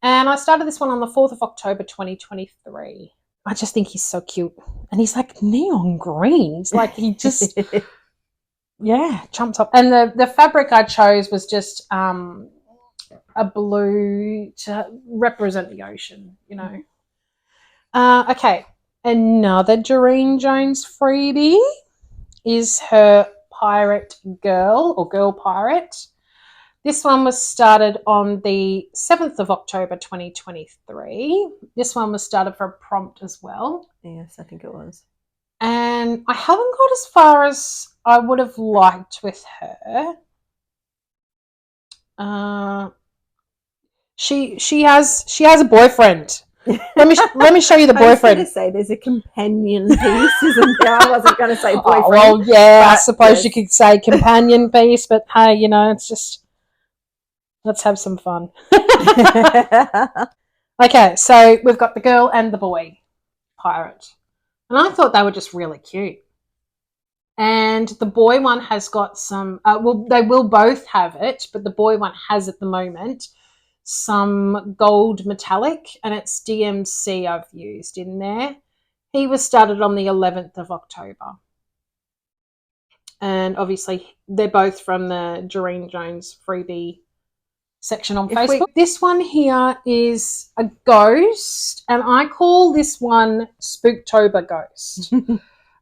And I started this one on the 4th of October 2023. I just think he's so cute, and he's like neon greens, like he just chumps up. And the fabric I chose was just a blue to represent the ocean, you know. Okay. Another Durene Jones freebie is her Pirate Girl or Girl Pirate. This one was started on the 7th of October 2023. This one was started for a prompt as well. Yes, I think it was. And I haven't got as far as I would have liked with her. She has a boyfriend. Let me show you the boyfriend. I was going to say there's a companion piece, isn't there? I wasn't going to say boyfriend. Oh, well, yeah, I suppose you could say companion piece, but hey, you know, it's just, let's have some fun. Okay, so we've got the girl and the boy pirate, and I thought they were just really cute. And the boy one has got some, well, they will both have it, but the boy one has at the moment some gold metallic, and it's DMC I've used in there. He was started on the 11th of October. And obviously they're both from the Durene Jones freebie section on Facebook. This one here is a ghost, and I call this one Spooktober Ghost.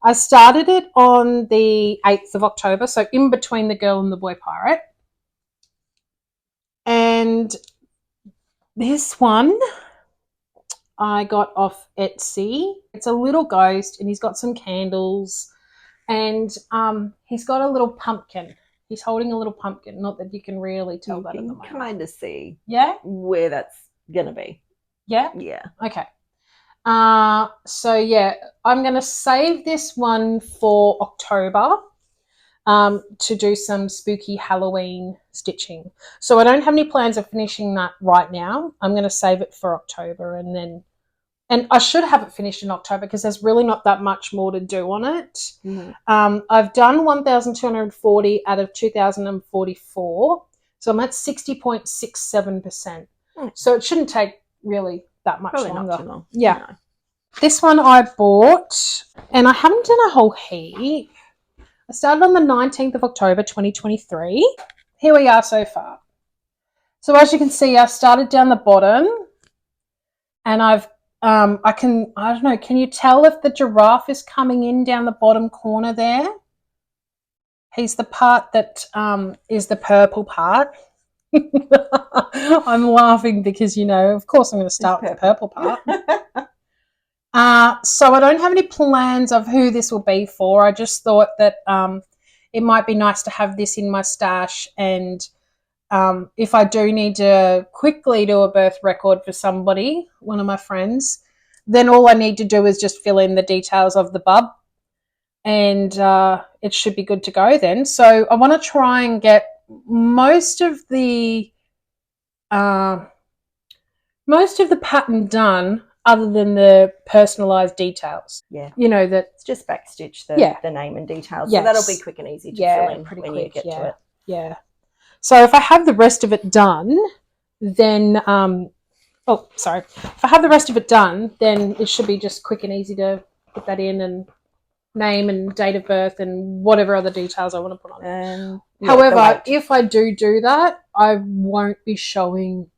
I started it on the 8th of October, so in between the girl and the boy pirate. And this one I got off Etsy. It's a little ghost, and he's got some candles, and he's got a little pumpkin. He's holding a little pumpkin. Not that you can really tell that at the moment. You can kind of see where that's going to be. Yeah? Yeah. Okay. So, yeah, I'm going to save this one for October to do some spooky Halloween stitching. So I don't have any plans of finishing that right now. I'm going to save it for October, and I should have it finished in October because there's really not that much more to do on it. I've done 1,240 out of 2,044, so I'm at 60.67%. So it shouldn't take really that much longer. Not too long. Yeah. No. This one I bought, and I haven't done a whole heap. I started on the 19th of October 2023. Here we are so far. So as you can see, I started down the bottom, and I've I don't know, can you tell if the giraffe is coming in down the bottom corner there? He's the part that is the purple part. I'm laughing because, you know, of course I'm going to start with the purple part. So I don't have any plans of who this will be for. I just thought that it might be nice to have this in my stash, and if I do need to quickly do a birth record for somebody, one of my friends, then all I need to do is just fill in the details of the bub, and it should be good to go then. So I want to try and get most of the pattern done, other than the personalised details. Yeah. You know, that it's just backstitch the name and details. So that'll be quick and easy to fill in when you get to it. Yeah. So if I have the rest of it done, then if I have the rest of it done, then it should be just quick and easy to put that in, and name and date of birth and whatever other details I want to put on it. However, if I do that, I won't be showing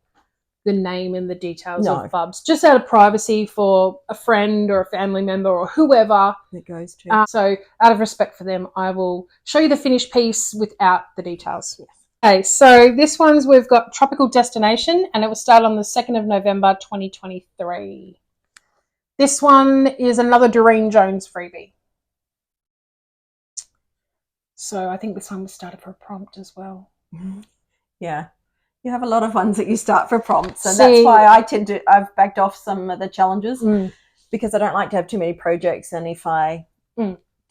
the name and the details of bubs, just out of privacy for a friend or a family member or whoever it goes to. So out of respect for them, I will show you the finished piece without the details. Yes. Okay, so this one's, we've got Tropical Destination, and it was started on the 2nd of November 2023. This one is another Durene Jones freebie. So I think this one was started for a prompt as well. Yeah. You have a lot of ones that you start for prompts, and that's why I've backed off some of the challenges because I don't like to have too many projects, and if I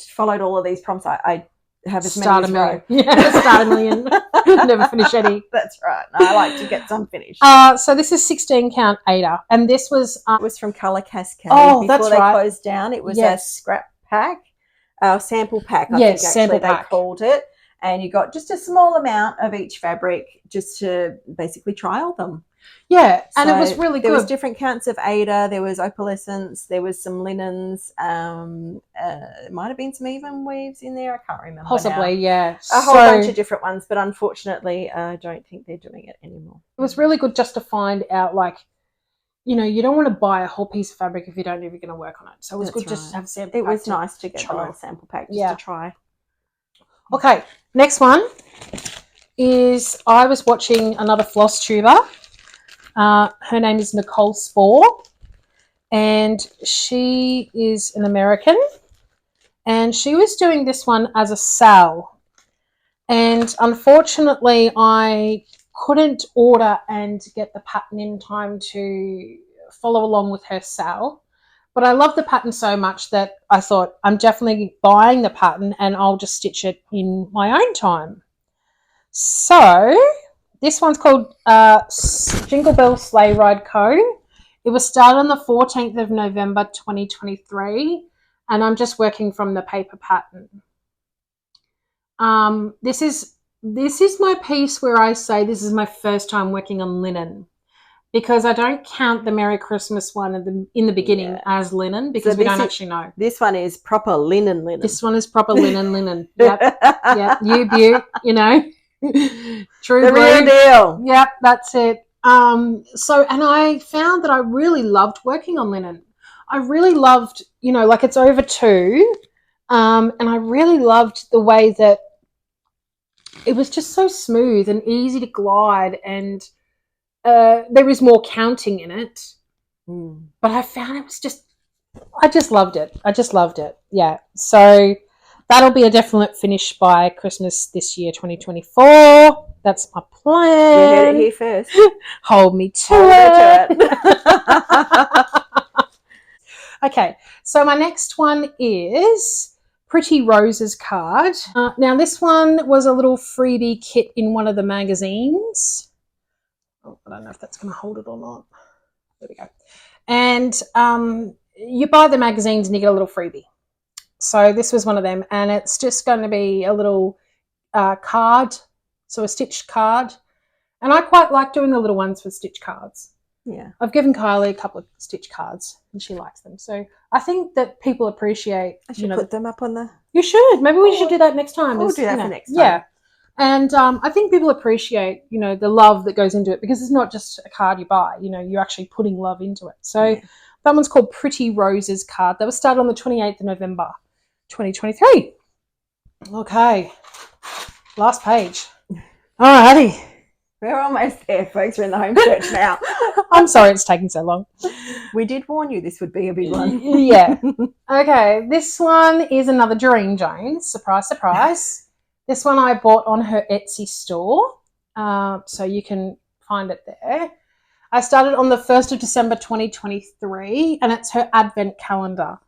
followed all of these prompts, I have as many as go. Yeah, start a million. never finish any. That's right. No, I like to get some finished. So this is 16 count Ada, and this was it was from Colour Cascade. Oh, before that's they right. closed down. It was a scrap pack, sample pack. I Yes, think sample actually pack. they called it, and you got just a small amount of each fabric just to basically trial them. Yeah, and So it was really there good. was different counts of Ada. There was opalescence. There was some linens. It might have been some even weaves in there. I can't remember. Possibly, now. yeah. A whole bunch of different ones, but unfortunately, I don't think they're doing it anymore. It was really good just to find out, like, you know, you don't want to buy a whole piece of fabric if you don't know if you're going to work on it. So it was good just to have a sample pack. It was nice to get a little sample pack just to try. Okay, next one is I was watching another Flosstuber. Her name is Nicole Spore, and she is an American, and she was doing this one as a sal, and unfortunately I couldn't order and get the pattern in time to follow along with her sal, but I love the pattern so much that I thought I'm definitely buying the pattern and I'll just stitch it in my own time. So this one's called Jingle Bell Sleigh Ride Co. It was started on the 14th of November 2023, and I'm just working from the paper pattern. This is my piece where I say this is my first time working on linen, because I don't count the Merry Christmas one in the beginning as linen, because so we don't actually know. This one is proper linen. This one is proper linen. Yep. Yep. You know. True, the real deal. Yep, that's it. And I found that I really loved working on linen. I really loved, you know, like it's over 2, and I really loved the way that it was just so smooth and easy to glide, and there is more counting in it. But I found it was I just loved it. Yeah. So that'll be a definite finish by Christmas this year, 2024. That's my plan. You heard it here first. Hold me to it. Okay, so my next one is Pretty Roses card. Now, this one was a little freebie kit in one of the magazines. Oh, I don't know if that's going to hold it or not. There we go. And you buy the magazines and you get a little freebie. So this was one of them, and it's just going to be a little card, so a stitched card. And I quite like doing the little ones with stitch cards. Yeah. I've given Kylie a couple of stitch cards and she likes them. So I think that people appreciate. I should put them up on the... You should. Maybe we should do that next time. We'll do that for next time. Yeah. And I think people appreciate, you know, the love that goes into it, because it's not just a card you buy. You know, you're actually putting love into it. So that one's called Pretty Roses card. That was started on the 28th of November, 2023. Okay. Last page. Alrighty. We're almost there, folks. We're in the home stretch now. I'm sorry it's taking so long. We did warn you this would be a big one. Yeah. Okay, this one is another Durene Jones. Surprise, surprise. This one I bought on her Etsy store, so you can find it there. I started on the 1st of December 2023, and it's her advent calendar.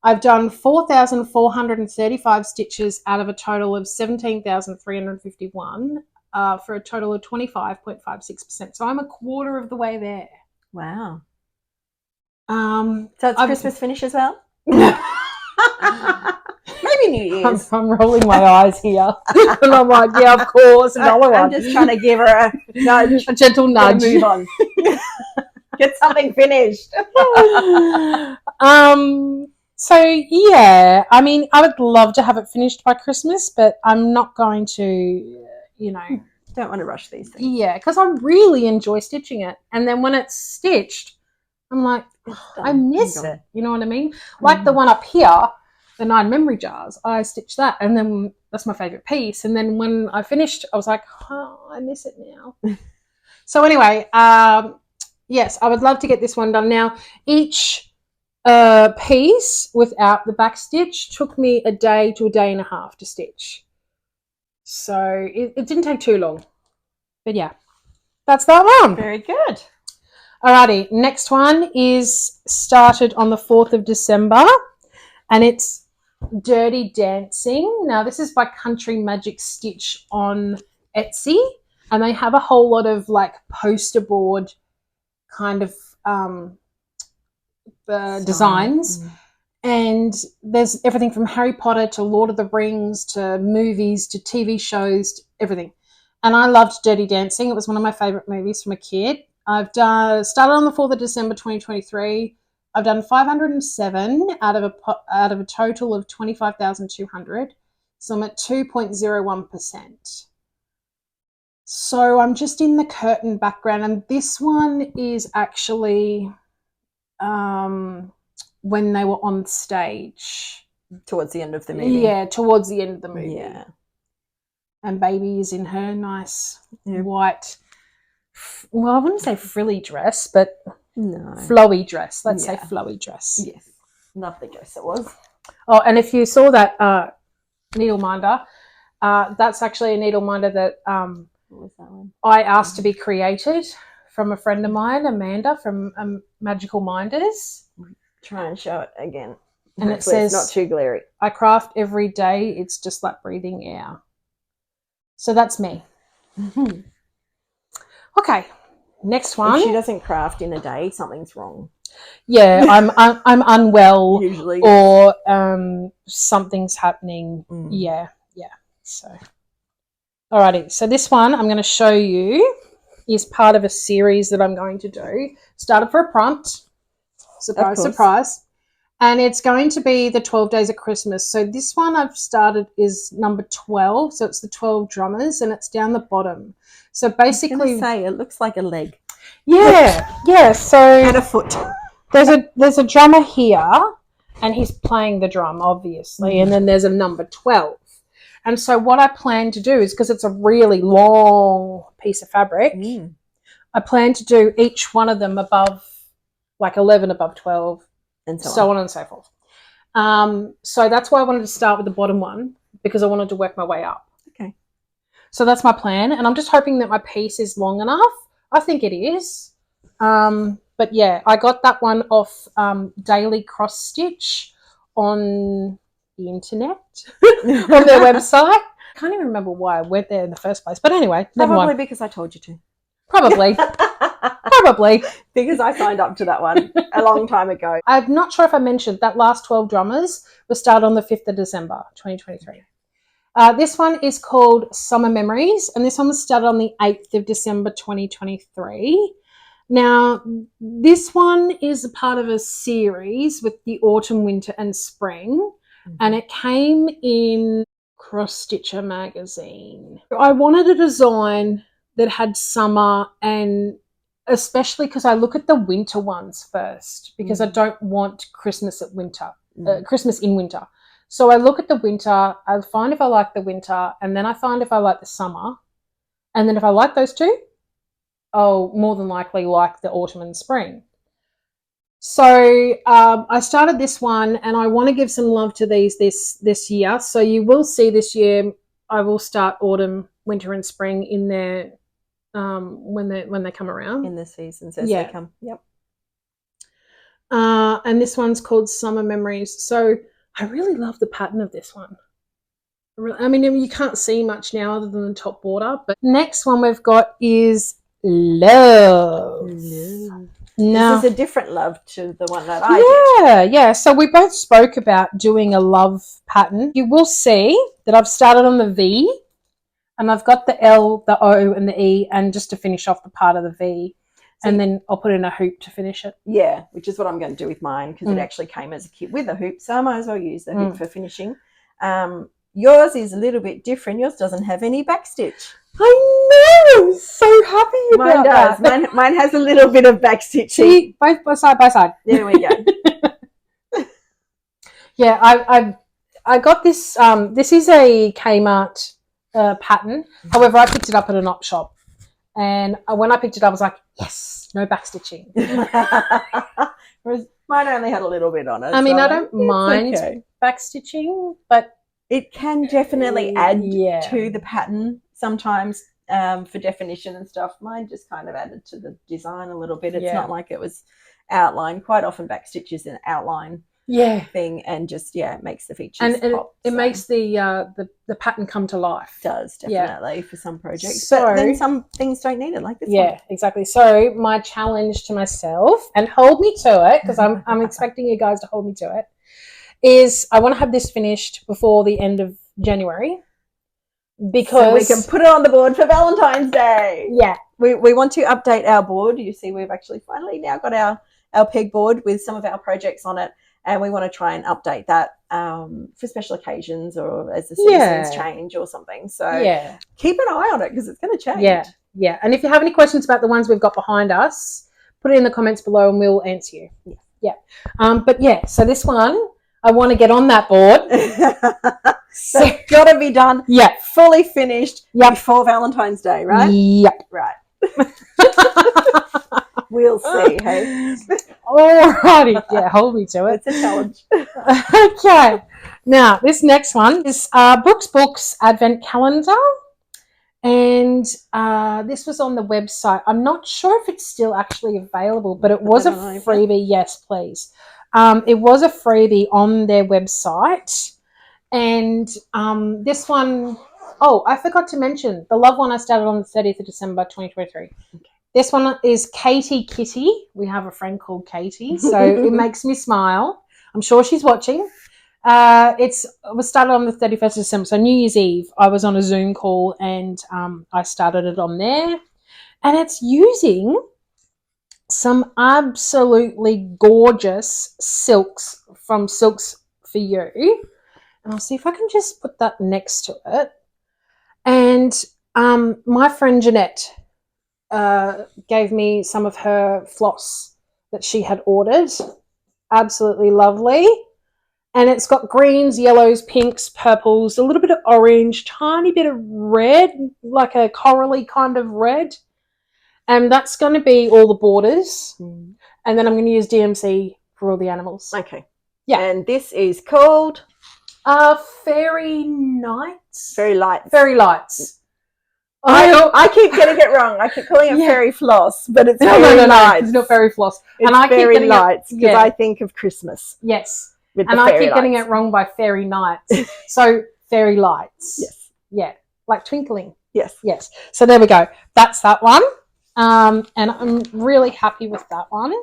I've done 4,435 stitches out of a total of 17,351. For a total of 25.56%. So I'm a quarter of the way there. Wow. So it's Christmas finish as well? Maybe New Year's. I'm rolling my eyes here. And I'm like, yeah, of course. I'm just trying to give her a nudge. A gentle nudge. Move on. Get something finished. So, yeah, I mean, I would love to have it finished by Christmas, but I'm not going to... You know, don't want to rush these things. Yeah, because I really enjoy stitching it, and then when it's stitched, I'm like, I miss it. You know what I mean? Like the one up here, the 9 memory jars. I stitched that, and then that's my favorite piece. And then when I finished, I was like, oh, I miss it now. So anyway, yes, I would love to get this one done. Now, each piece without the back stitch took me a day to a day and a half to stitch. So it didn't take too long. But yeah, that's that one. Very good. Alrighty, next one is started on the 4th of December, and it's Dirty Dancing. Now, this is by Country Magic Stitch on Etsy. and they have a whole lot of like poster board kind of designs. And there's everything from Harry Potter to Lord of the Rings to movies to TV shows to everything. And I loved Dirty Dancing. It was one of my favourite movies from a kid. I've started on the 4th of December 2023. I've done 507 out of a total of 25,200. So I'm at 2.01%. So I'm just in the curtain background, and this one is actually when they were on stage. Towards the end of the movie. Yeah, towards the end of the movie. Yeah. And baby is in her nice white, well, I wouldn't say frilly dress, but flowy dress. Let's say flowy dress. Yes. Lovely dress it was. Oh, and if you saw that needle minder, that's actually a needle minder that what was that one? I asked to be created from a friend of mine, Amanda, from Magical Minders. Try and show it again. And it says, it's not too glary. I craft every day. It's just like breathing air. So that's me. Okay, next one. If she doesn't craft in a day, something's wrong. Yeah, I'm unwell Usually. or something's happening. Yeah. So, alrighty. So this one I'm going to show you is part of a series that I'm going to do. Started for a prompt. Surprise, surprise. And it's going to be the 12 Days of Christmas. So this one I've started is number 12. So it's the 12 drummers, and it's down the bottom. So basically, I was gonna say, it looks like a leg. Yeah. So and a foot. There's a drummer here, and he's playing the drum, obviously. And then there's a number 12. And so what I plan to do is, because it's a really long piece of fabric, I plan to do each one of them above, like 11 above 12. And so on and so forth. So that's why I wanted to start with the bottom one, because I wanted to work my way up. Okay. So that's my plan, and I'm just hoping that my piece is long enough. I think it is. But yeah, I got that one off Daily CrossStitch on the internet, on their website. I can't even remember why I went there in the first place. But anyway, never mind. Probably because I told you to. Probably. Probably. Because I signed up to that one a long time ago. I'm not sure if I mentioned that last 12 drummers were started on the 5th of December, 2023. This one is called Summer Memories, and this one was started on the 8th of December, 2023. Now, this one is a part of a series with the autumn, winter, and spring, and it came in CrossStitcher magazine. I wanted a design that had summer, and especially because I look at the winter ones first, because I don't want Christmas at winter, Christmas in winter. So I look at the winter, I find if I like the winter, and then I find if I like the summer. And then if I like those two, I'll more than likely like the autumn and spring. So I started this one, and I want to give some love to these this year. So you will see this year I will start autumn, winter, and spring in there when they come around. In the seasons as they come. Yep. And this one's called Summer Memories. So I really love the pattern of this one. I mean, you can't see much now other than the top border. But next one we've got is Love. Now, this is a different love to the one that I did. Yeah. So we both spoke about doing a love pattern. You will see that I've started on the V, and I've got the L, the O, and the E, and just to finish off the part of the V. And then I'll put in a hoop to finish it. Yeah, which is what I'm going to do with mine, because it actually came as a kit with a hoop, so I might as well use the hoop for finishing. Yours is a little bit different. Yours doesn't have any backstitch. I know! I'm so happy about that. Mine does. Mine has a little bit of backstitch. See, both side by side. There we go. Yeah, I got this. This is a Kmart pattern. However, I picked it up at an op shop. And when I picked it up, I was like, yes, no backstitching. Whereas mine only had a little bit on it. I mean, I don't mind backstitching, but it can definitely add to the pattern sometimes for definition and stuff. Mine just kind of added to the design a little bit. It's not like it was outlined. Quite often backstitch is an outline thing, and just it makes the features and pop. it makes the pattern come to life. It does definitely for some projects, So, but then some things don't need it, like this one. Yeah, exactly. So my challenge to myself, and hold me to it, because I'm expecting you guys to hold me to it, is I want to have this finished before the end of January, because so we can put it on the board for Valentine's Day. Yeah, we want to update our board. You see, we've actually finally now got our pegboard with some of our projects on it, and we want to try and update that for special occasions or as the seasons change or something. So keep an eye on it, because it's going to change. Yeah. And if you have any questions about the ones we've got behind us, put it in the comments below and we'll answer you. But so this one, I want to get on that board. So it's got to be done. Fully finished before Valentine's Day, right? Yep. Right. We'll see, hey? Alrighty. Yeah, hold me to it. It's a challenge. Okay. Now, this next one is Books Advent Calendar. And this was on the website. I'm not sure if it's still actually available, but it was a freebie. Yes, please. It was a freebie on their website. And this one, I forgot to mention, the love one I started on the 30th of December, 2023. Okay. This one is Katie Kitty. We have a friend called Katie, so it makes me smile. I'm sure she's watching. It was started on the 31st of December, so New Year's Eve. I was on a Zoom call and I started it on there. And it's using some absolutely gorgeous silks from Silks For You. And I'll see if I can just put that next to it. And my friend Jeanette gave me some of her floss that she had ordered. Absolutely lovely. And it's got greens, yellows, pinks, purples, a little bit of orange, tiny bit of red, like a corally kind of red. And that's going to be all the borders. And then I'm going to use DMC for all the animals. Okay. Yeah. And this is called? Fairy Nights. Fairy Lights. Fairy Lights. I keep getting it wrong. I keep calling it Fairy Floss, but it's Fairy Lights. It's not Fairy Floss. It's and I Fairy keep Lights, because I think of Christmas. Yes. And I keep getting it wrong by Fairy Nights. So Fairy Lights. Yes. Yeah. Like twinkling. Yes. Yes. So there we go. That's that one. And I'm really happy with that one.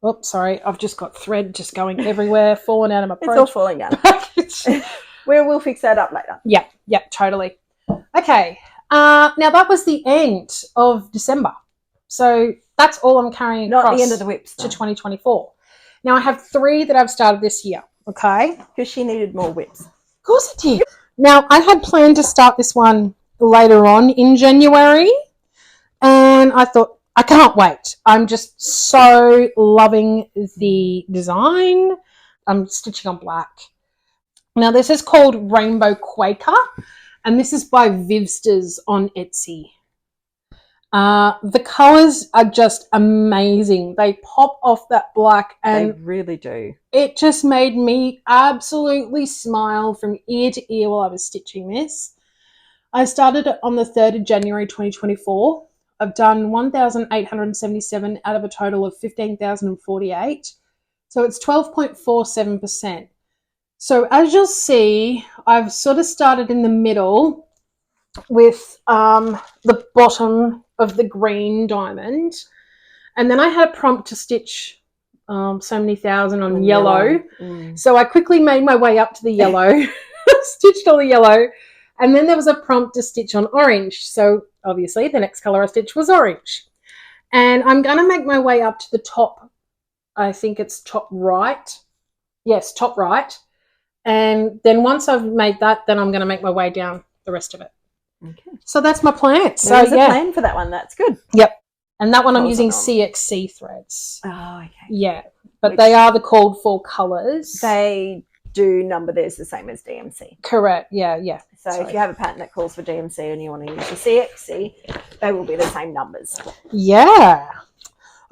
Oops, sorry. I've just got thread just going everywhere, falling out of my It's all falling down. We'll fix that up later. Yeah, totally. Okay. Now that was the end of December. So that's all I'm carrying across. Not the end of the WIPs, to 2024. Now I have 3 that I've started this year. Okay. Because she needed more WIPs. Of course I did. Now I had planned to start this one later on in January, and I thought, I can't wait. I'm just so loving the design. I'm stitching on black. Now this is called Rainbow Quaker, and this is by Vivsters on Etsy. The colours are just amazing. They pop off that black, and they really do. It just made me absolutely smile from ear to ear while I was stitching this. I started it on the 3rd of January 2024. I've done 1,877 out of a total of 15,048. So it's 12.47%. So as you'll see, I've sort of started in the middle with the bottom of the green diamond. And then I had a prompt to stitch so many thousand on yellow. So I quickly made my way up to the yellow, stitched all the yellow. And then there was a prompt to stitch on orange. So obviously the next colour I stitched was orange. And I'm going to make my way up to the top. I think it's top right. Yes, top right. And then once I've made that, then I'm going to make my way down the rest of it. Okay. So that's my plan. So there's a plan for that one. That's good. Yep. And that one I'm using CXC threads. Oh, okay. Yeah. But they are the called for colours. They do number theirs the same as DMC. Correct. Yeah. So if you have a pattern that calls for DMC and you want to use the CXC, they will be the same numbers. Yeah.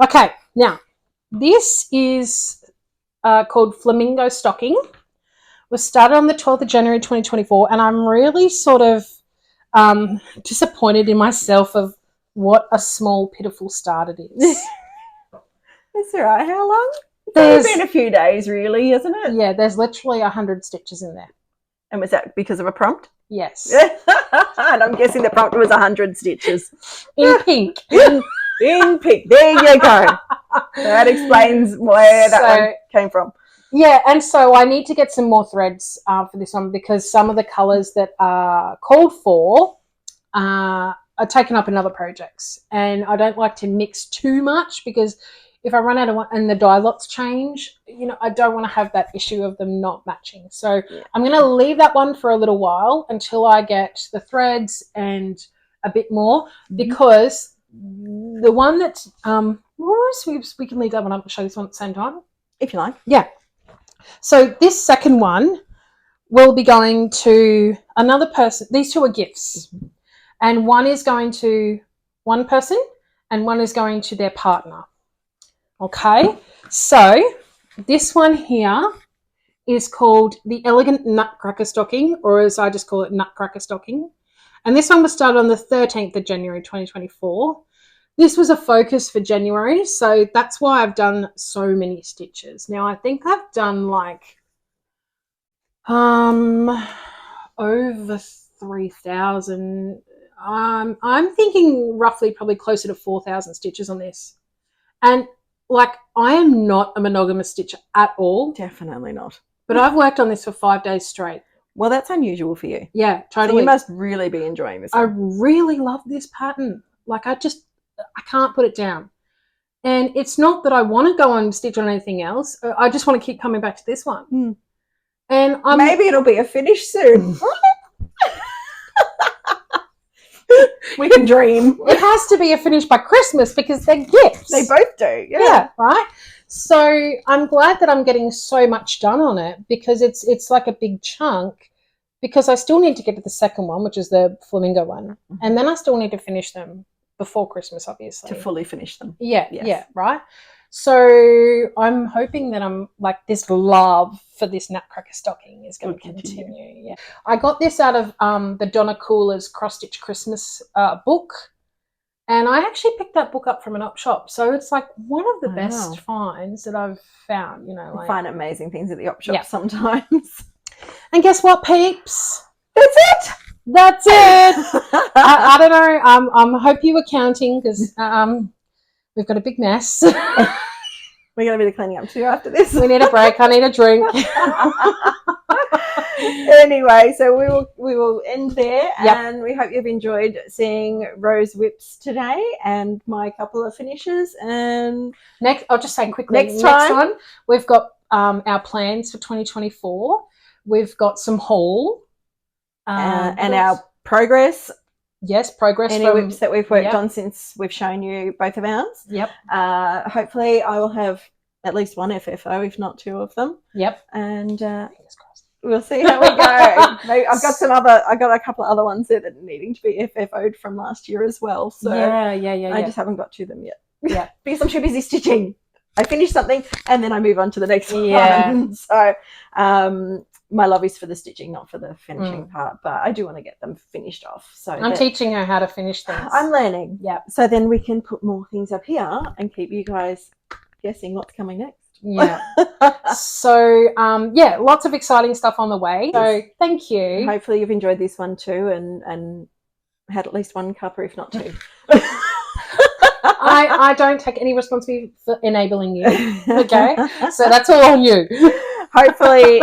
Okay. Now, this is called Flamingo Stocking. Was started on the 12th of January 2024, and I'm really sort of disappointed in myself of what a small, pitiful start it is. That's all right. How long? There's It's been a few days, really, isn't it? Yeah, there's literally 100 stitches in there. And was that because of a prompt? Yes. And I'm guessing the prompt was 100 stitches. In pink. In pink. There you go. That explains where that one came from. Yeah, and so I need to get some more threads for this one because some of the colours that are called for are taken up in other projects. And I don't like to mix too much because if I run out of one and the dye lots change, I don't want to have that issue of them not matching. So I'm going to leave that one for a little while until I get the threads and a bit more because the one that's we can leave that one up and show this one at the same time. If you like. Yeah. So this second one will be going to another person. These two are gifts. And one is going to one person and one is going to their partner. Okay, so this one here is called the Elegant Nutcracker Stocking, or as I just call it, Nutcracker Stocking. And this one was started on the 13th of January 2024. This was a focus for January, so that's why I've done so many stitches. Now, I think I've done like over 3,000. I'm thinking roughly probably closer to 4,000 stitches on this. And like, I am not a monogamous stitcher at all. Definitely not. But I've worked on this for 5 days straight. Well, that's unusual for you. Yeah, totally. So you must really be enjoying this one. I really love this pattern. Like, I can't put it down. And it's not that I want to go and stitch on anything else. I just want to keep coming back to this one. And maybe it'll be a finish soon. We can dream. It has to be a finish by Christmas because they're gifts. They both do. Yeah, right? So I'm glad that I'm getting so much done on it because it's like a big chunk because I still need to get to the second one, which is the flamingo one. And then I still need to finish them before Christmas, obviously. To fully finish them. Yeah, yeah, right? So I'm hoping that I'm like this love for this Nutcracker Stocking is going to continue. Yeah, I got this out of the Donna Cooler's CrossStitch Christmas book, and I actually picked that book up from an op shop. So it's like one of the best finds that I've found. I find amazing things at the op shop sometimes. And guess what, peeps? That's it. That's it. I don't know. I hope you were counting because we've got a big mess. We're going to be cleaning up too after this. We need a break. I need a drink. Anyway, so we will end there, and we hope you've enjoyed seeing Rose WIPs today and my couple of finishes. And next, I'll just say quickly. Next time we've got our plans for 2024. We've got some haul and our progress. Yes, progress. Any WIPs that we've worked on since we've shown you both of ours. Yep. Hopefully I will have at least one FFO, if not two of them. Yep. And we'll see how we go. Maybe I've got a couple of other ones there that are needing to be FFO'd from last year as well. So I just haven't got to them yet. Yeah. Because I'm too busy stitching. I finish something and then I move on to the next one. So my love is for the stitching, not for the finishing part, but I do want to get them finished off. So I'm teaching her how to finish things. I'm learning. Yeah. So then we can put more things up here and keep you guys guessing what's coming next. Yeah. So lots of exciting stuff on the way. So thank you. Hopefully you've enjoyed this one too and had at least one cuppa, if not two. I don't take any responsibility for enabling you. Okay. So that's all on you. Hopefully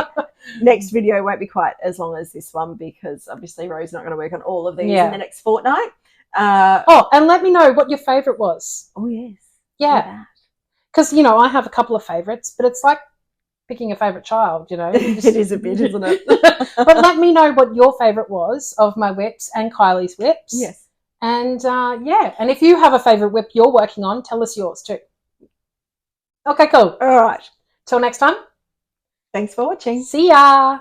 next video won't be quite as long as this one because obviously Ro's not going to work on all of these in the next fortnight. And let me know what your favourite was. Oh, yes. Yeah. Because, I have a couple of favourites, but it's like picking a favourite child, It is a bit, isn't it? But let me know what your favourite was of my WIPs and Kylie's WIPs. Yes. And, and if you have a favourite WIP you're working on, tell us yours too. Okay, cool. All right. Till next time. Thanks for watching. See ya.